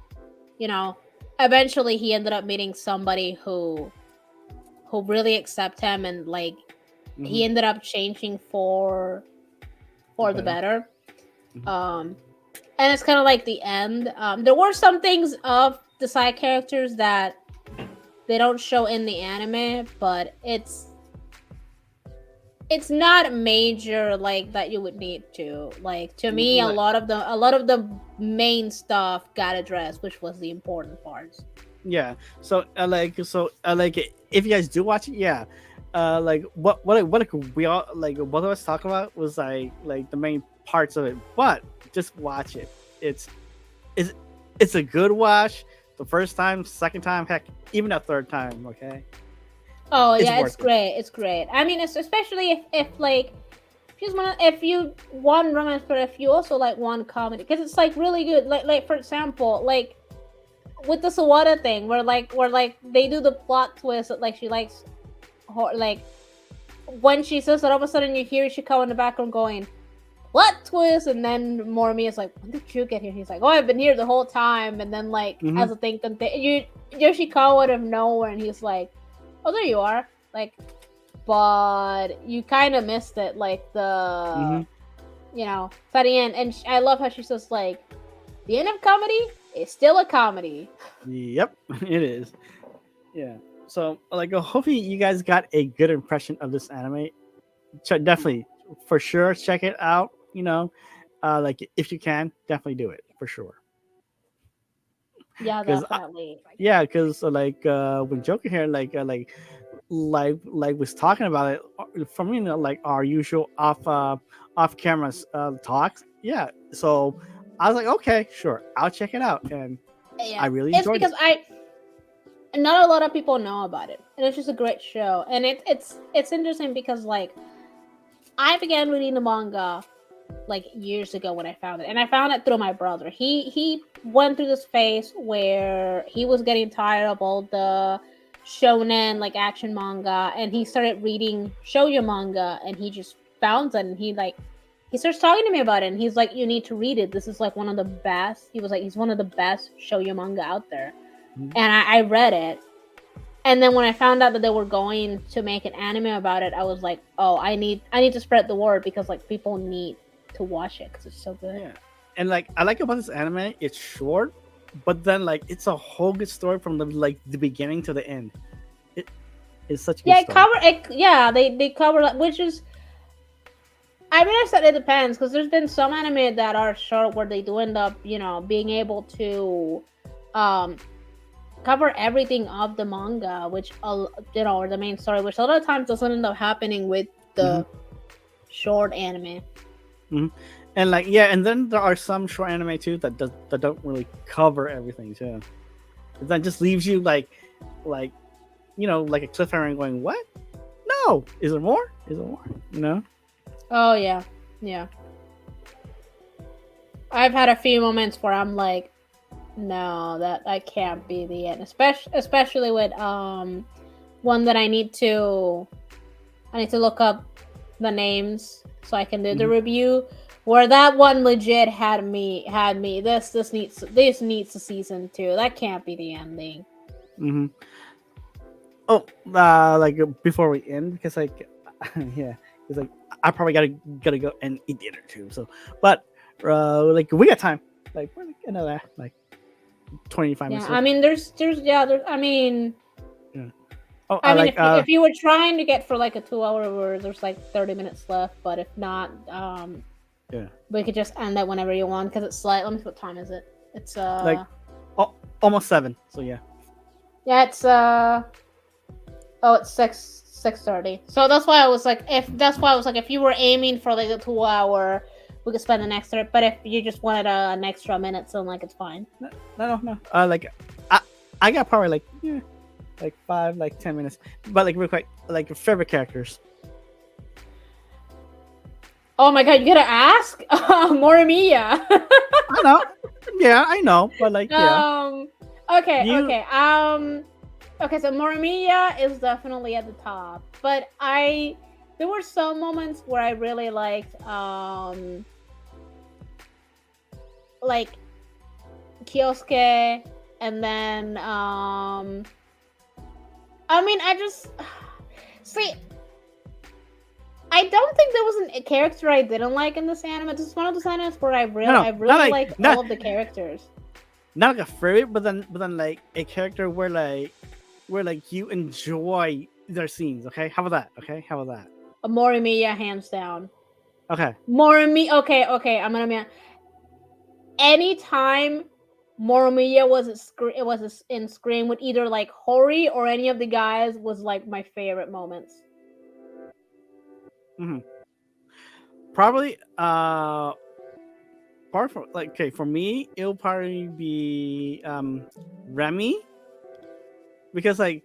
Speaker 2: eventually he ended up meeting somebody who really accept him, and like he ended up changing for the better. And it's kind of like the end. There were some things of the side characters that they don't show in the anime, but it's not major like that you would need to. Like to me, a lot of the main stuff got addressed, which was the important parts.
Speaker 1: Yeah. So if you guys do watch it, yeah. Like what we all like both of us talk about was like the main parts of it, but just watch it. It's a good watch. The first time, second time, heck, even a third time. Okay.
Speaker 2: Oh yeah, it's great. It's great. I mean, it's especially if like if you want romance, but if you also like want comedy, because it's like really good. Like for example, like with the Sawada thing, where they do the plot twist that like she likes, like when she says that, all of a sudden you hear Ishikawa in the background going, "Plot twist," and then Horimiya is like, "When did you get here?" He's like, "Oh, I've been here the whole time." And then like as a thing, Yoshikawa out of nowhere, and he's like, "Oh, there you are!" Like, but you kind of missed it, like the at the end. And I love how she says like, "The end of comedy is still a comedy."
Speaker 1: Yep, it is. Yeah. So like, hopefully you guys got a good impression of this anime. Definitely, for sure, check it out. Like if you can, definitely do it for sure.
Speaker 2: Yeah, definitely.
Speaker 1: Because when Joker here was talking about it from like our usual off cameras talks. Yeah, so I was like, okay, sure, I'll check it out, and
Speaker 2: Yeah,
Speaker 1: I really
Speaker 2: it's
Speaker 1: enjoyed
Speaker 2: because
Speaker 1: it.
Speaker 2: not a lot of people know about it, and it's just a great show. And it's interesting because like I began reading the manga like years ago when I found it, and I found it through my brother. He went through this phase where he was getting tired of all the shonen like action manga, and he started reading shoujo manga, and he just found it, and he starts talking to me about it, and he's like, "You need to read it. This is like one of the best." He was like, "He's one of the best shoujo manga out there,"
Speaker 1: Mhm.
Speaker 2: and I read it. And then when I found out that they were going to make an anime about it, I was like, "Oh, I need to spread the word because like people need to watch it because it's so good."
Speaker 1: Yeah, and like I like about this anime, it's short, but then like it's a whole good story from the beginning to the end. It is such a good
Speaker 2: Yeah,
Speaker 1: story.
Speaker 2: Yeah, they cover like, which is. I mean, I said it depends because there's been some anime that are short where they do end up, being able to, um, cover everything of the manga, which or the main story, which a lot of times doesn't end up happening with the short anime.
Speaker 1: And like yeah, and then there are some short anime too that don't really cover everything too. That just leaves you like like a cliffhanger going, what? No, is there more? Is there more? You know?
Speaker 2: Oh yeah, yeah. I've had a few moments where I'm like, no, that can't be the end. Especially with one that I need to look up the names so I can do the
Speaker 1: Mhm.
Speaker 2: review. Where that one legit had me. This needs a season 2. That can't be the ending.
Speaker 1: Mm-hmm. Oh, like before we end, because like, yeah, it's like I probably gotta go and eat dinner too. So, but like we got time, like we're like another like 25 minutes.
Speaker 2: Yeah, I mean, there's I mean,
Speaker 1: Yeah. Oh, I like
Speaker 2: if you were trying to get for like a 2 hour, there's like 30 minutes left. But if not,
Speaker 1: yeah,
Speaker 2: we could just end it whenever you want because it's like, let me see, what time is it? It's
Speaker 1: like almost 7. So yeah.
Speaker 2: yeah, it's oh, it's 6:30. So that's why I was like, if you were aiming for like a 2 hour, we could spend an extra. But if you just wanted an extra minute, so like it's fine.
Speaker 1: No. Like I got probably like yeah, like 5 like 10 minutes. But like real quick, like your favorite characters.
Speaker 2: Oh my god, you gotta ask Morimiya.
Speaker 1: I know. Yeah, I know. But like yeah,
Speaker 2: Okay,
Speaker 1: you.
Speaker 2: okay. Okay, so Morimiya is definitely at the top, but there were some moments where I really liked like Kyosuke, and then I mean, I just see. I don't think there was a character I didn't like in this anime. This is one of those animes where I really liked all of the characters.
Speaker 1: Not like a favorite, but then like a character where you enjoy their scenes. Okay, how about that? Okay, how about that?
Speaker 2: Morimiya, hands down.
Speaker 1: Okay,
Speaker 2: Morimiya. Okay. I'm gonna. Anytime Morimiya was in Scream with either like Hori or any of the guys was like my favorite moments.
Speaker 1: mm-hmm. Probably part for like okay for me it'll probably be Remy because like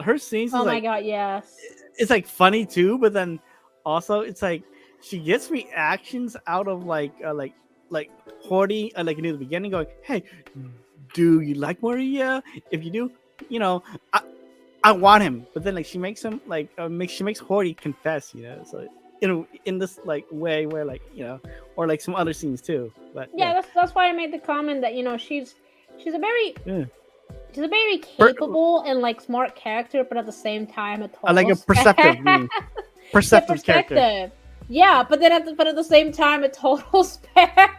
Speaker 1: her scenes is
Speaker 2: Oh my
Speaker 1: like
Speaker 2: god, yes.
Speaker 1: it's like funny too, but then also it's like she gets reactions out of like Horty like near the beginning going, hey, do you like Maria? If you do, you know, I want him. But then like she makes him like she makes Horty confess, so in this like way where like or like some other scenes too. But
Speaker 2: Yeah, that's why I made the comment that she's a very
Speaker 1: yeah.
Speaker 2: she's a very capable and like smart character, but at the same time a
Speaker 1: I like
Speaker 2: total
Speaker 1: a perceptive, perceptive character.
Speaker 2: Yeah, but then at the same time a total spare.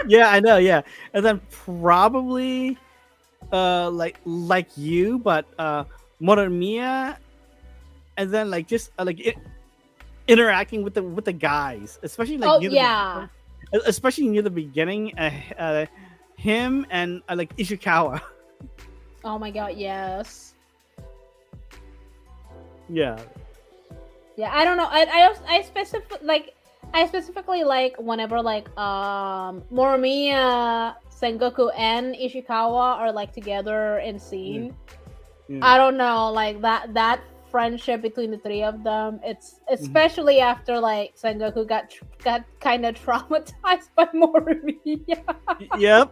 Speaker 1: Yeah, I know. Yeah, and then probably like you, but Horimiya, and then like just interacting with the guys, especially like especially near the beginning. Him and like Ishikawa.
Speaker 2: Oh my god, yes.
Speaker 1: Yeah.
Speaker 2: Yeah, I don't know. I specifically like I specifically like whenever like Horimiya, Sengoku, and Ishikawa are like together in
Speaker 1: Yeah.
Speaker 2: scene.
Speaker 1: Yeah.
Speaker 2: I don't know, like that friendship between the three of them. It's
Speaker 1: Mhm.
Speaker 2: especially after like Sengoku got kind of traumatized by Horimiya.
Speaker 1: Yep.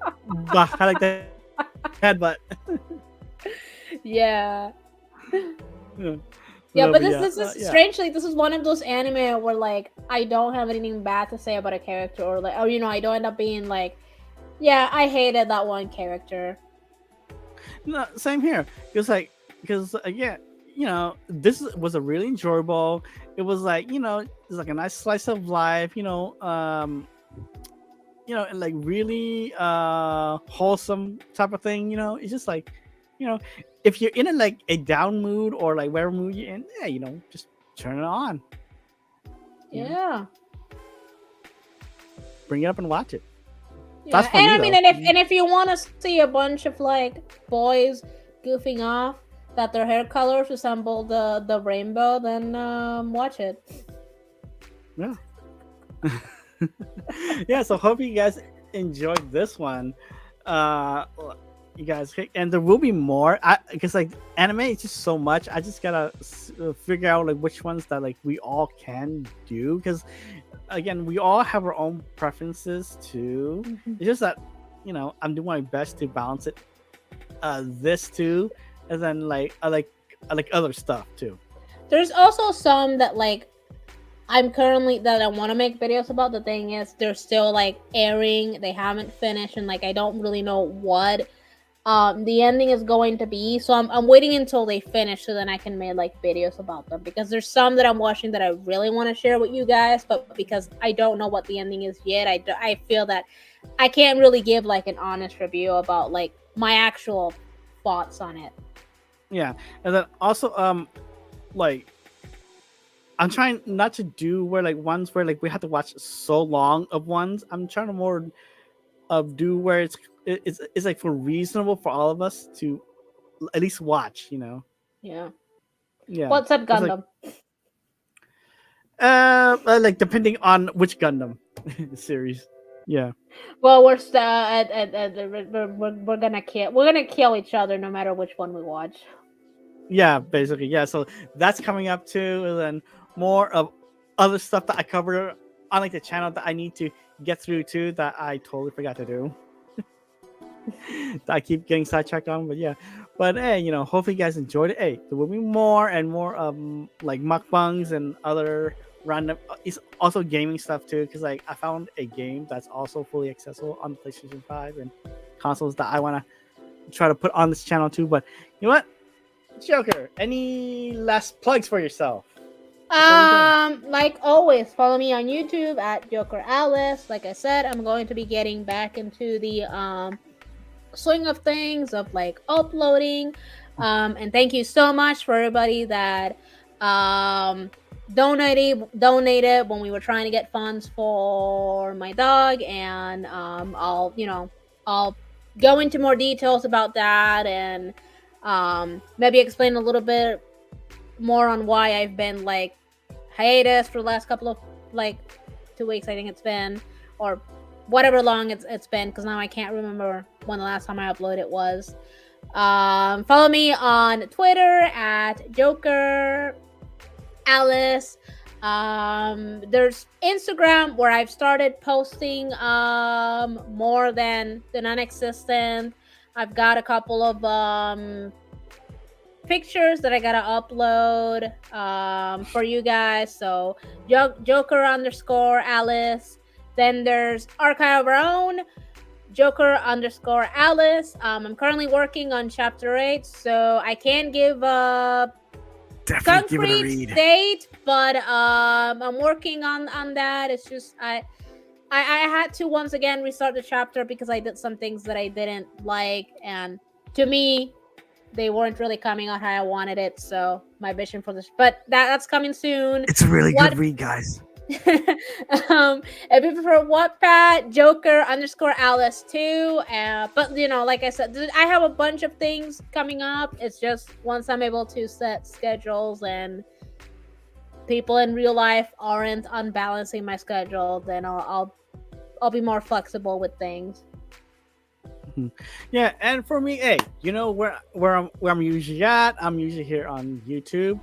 Speaker 1: Bah, I like that headbutt.
Speaker 2: Yeah.
Speaker 1: Yeah.
Speaker 2: Yeah,
Speaker 1: No,
Speaker 2: but
Speaker 1: but
Speaker 2: this
Speaker 1: yeah,
Speaker 2: this is
Speaker 1: yeah.
Speaker 2: strangely this is one of those anime where like I don't have anything bad to say about a character, or like, or I don't end up being like, yeah, I hated that one character.
Speaker 1: No, same here. Because yeah, was a really enjoyable. It was like it's like a nice slice of life. And like really wholesome type of thing. It's just like, you know, if you're in like a down mood or like whatever mood you're in, yeah, just turn it on. You know,
Speaker 2: Yeah.
Speaker 1: bring it up and watch it. That's
Speaker 2: Yeah,
Speaker 1: for
Speaker 2: and
Speaker 1: me
Speaker 2: I mean,
Speaker 1: though.
Speaker 2: and if you want to see a bunch of like boys goofing off that their hair colors resemble the rainbow, then watch it.
Speaker 1: Yeah. Yeah, so hope you guys enjoyed this one. Uh you guys, and there will be more. Because like anime is just so much. I just gotta figure out like which ones that like we all can do. Because again, we all have our own preferences too. It's just that I'm doing my best to balance it. This too, and then like I like other stuff too.
Speaker 2: There's also some that like I'm currently that I want to make videos about. The thing is, they're still like airing. They haven't finished, and like I don't really know what the ending is going to be. So I'm waiting until they finish so then I can make like videos about them, because there's some that I'm watching that I really want to share with you guys, but because I don't know what the ending is yet, I feel that I can't really give like an honest review about like my actual thoughts on it.
Speaker 1: Yeah, and then also like I'm trying not to do where like ones where like we have to watch so long of ones. I'm trying to more of do where it's like for reasonable for all of us to at least watch.
Speaker 2: Yeah.
Speaker 1: Yeah,
Speaker 2: What's up,
Speaker 1: it's like
Speaker 2: Gundam?
Speaker 1: like depending on which Gundam series. Yeah,
Speaker 2: Well, we're gonna kill each other no matter which one we watch.
Speaker 1: yeah, basically, yeah. So that's coming up too, and then more of other stuff that I cover on like the channel that I need to get through too that I totally forgot to do. That I keep getting sidetracked on, but yeah. But hey, hopefully you guys enjoyed it. Hey, there will be more and more like mukbangs and other random. It's also gaming stuff too, because like I found a game that's also fully accessible on the PlayStation 5 and consoles that I want to try to put on this channel too. But you know what, Joker? Any last plugs for yourself?
Speaker 2: Like always, follow me on YouTube at Joker Alice. Like I said, I'm going to be getting back into the swing of things of like uploading. And thank you so much for everybody that donated when we were trying to get funds for my dog, and I'll go into more details about that, and maybe explain a little bit more on why I've been like hiatus for the last couple of like 2 weeks, I think it's been, or whatever long it's been, because now I can't remember when the last time I uploaded it was. Follow me on Twitter at Joker Alice. There's Instagram where I've started posting more than the non-existent. I've got a couple of pictures that I gotta upload for you guys. So Joker underscore Alice. Then there's Archive of Our Own, Joker underscore Alice. I'm currently working on chapter 8, so I can't give a concrete date, but I'm working on that. It's just I had to once again restart the chapter because I did some things that I didn't like, and to me they weren't really coming out how I wanted it. So my vision for this, but that's coming soon.
Speaker 1: It's a really
Speaker 2: What-
Speaker 1: good read, guys.
Speaker 2: If you prefer Wattpad, Joker underscore Alice too. But like I said, I have a bunch of things coming up. It's just once I'm able to set schedules and people in real life aren't unbalancing my schedule, then I'll be more flexible with things.
Speaker 1: Yeah, and for me, hey, you know where I'm usually at. I'm usually here on YouTube,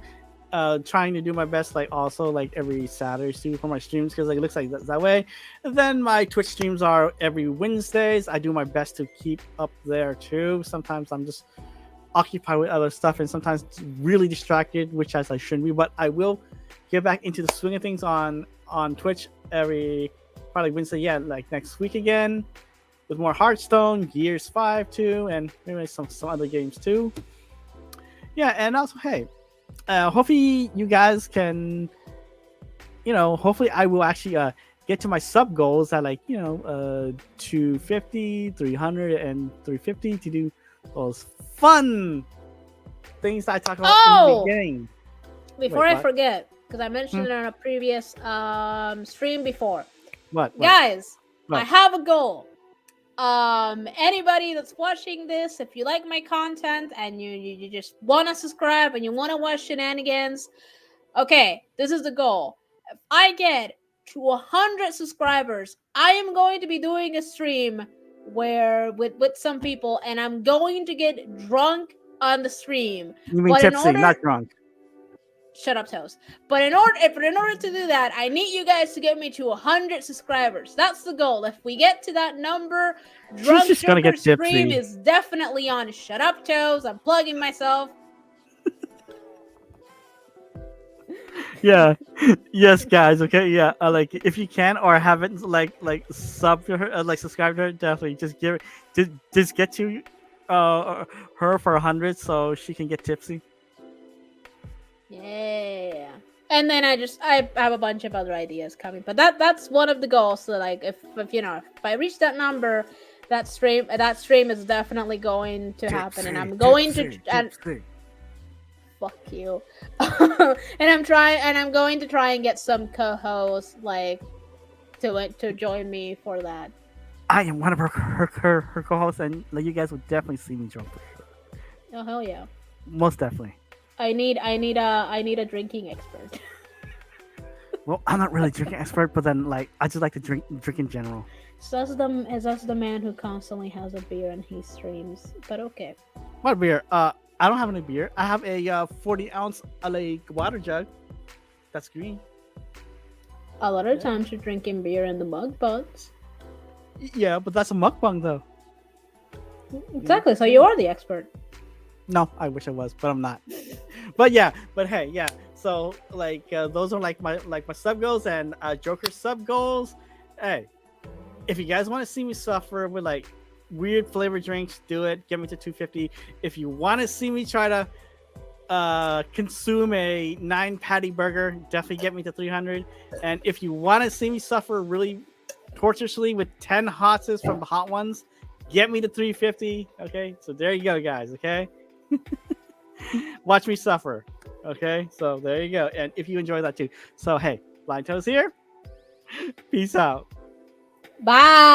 Speaker 1: trying to do my best, like also like every Saturday too for my streams because like it looks like that's that way. And then my Twitch streams are every Wednesdays. I do my best to keep up there too. Sometimes I'm just occupied with other stuff, and sometimes really distracted, which as I shouldn't be. But I will get back into the swing of things on Twitch every probably Wednesday. Yeah, like next week again with more Hearthstone, Gears 5 too, and maybe some other games too. Yeah, and also hey, hopefully you guys can, hopefully I will actually get to my sub goals at like 250, 300, and 350 to do those fun things that I talked about in the beginning.
Speaker 2: Before
Speaker 1: Wait,
Speaker 2: I
Speaker 1: what?
Speaker 2: forget, because I mentioned it on a previous stream before.
Speaker 1: What?
Speaker 2: Guys,
Speaker 1: What?
Speaker 2: I have a goal. Anybody that's watching this, if you like my content and you just want to subscribe and you want to watch shenanigans, okay, this is the goal. If I get to 100 subscribers, I am going to be doing a stream where with some people, and I'm going to get drunk on the stream.
Speaker 1: You mean
Speaker 2: But in
Speaker 1: tipsy,
Speaker 2: order,
Speaker 1: not drunk.
Speaker 2: shut up, Toast. But in order to do that, I need you guys to get me to 100 subscribers. That's the goal. If we get to that number, Drunk
Speaker 1: just gonna
Speaker 2: Joker
Speaker 1: get tipsy.
Speaker 2: stream is definitely on. Shut up, Toes. I'm plugging myself.
Speaker 1: Yeah, yes, guys. Okay, yeah. Like if you can or haven't like sub to her, like subscribe to her, definitely just just get to her for 100 so she can get tipsy.
Speaker 2: Yeah. And then I have a bunch of other ideas coming, but that's one of the goals. So like if I reach that number, that stream is definitely going to happen, and I'm going to fuck you. and I'm going to try and get some co-hosts like to join me for that.
Speaker 1: I am one of her co-hosts, and like you guys will definitely see me drunk for sure.
Speaker 2: Oh hell yeah!
Speaker 1: Most definitely.
Speaker 2: I need a drinking expert.
Speaker 1: Well, I'm not really a drinking expert, but then like I just like to drink in general.
Speaker 2: So that's the man who constantly has a beer and he streams. But okay.
Speaker 1: What beer? I don't have any beer. I have a 40-ounce like water jug. That's green.
Speaker 2: A lot of times you're drinking beer in the mug pots.
Speaker 1: Yeah, but that's a mukbang though.
Speaker 2: Exactly. So you are the expert.
Speaker 1: No, I wish I was, but I'm not. But hey, yeah. So like those are like my sub goals and Joker sub goals. Hey, if you guys want to see me suffer with like weird flavor drinks, do it. Get me to 250. If you want to see me try to consume a 9-patty burger, definitely get me to 300. And if you want to see me suffer really torturously with 10 hots from the hot ones, get me to 350. Okay, so there you go, guys. Okay. Watch me suffer. Okay, so there you go. And if you enjoy that too. So hey, Blind Toes here. Peace out.
Speaker 2: Bye.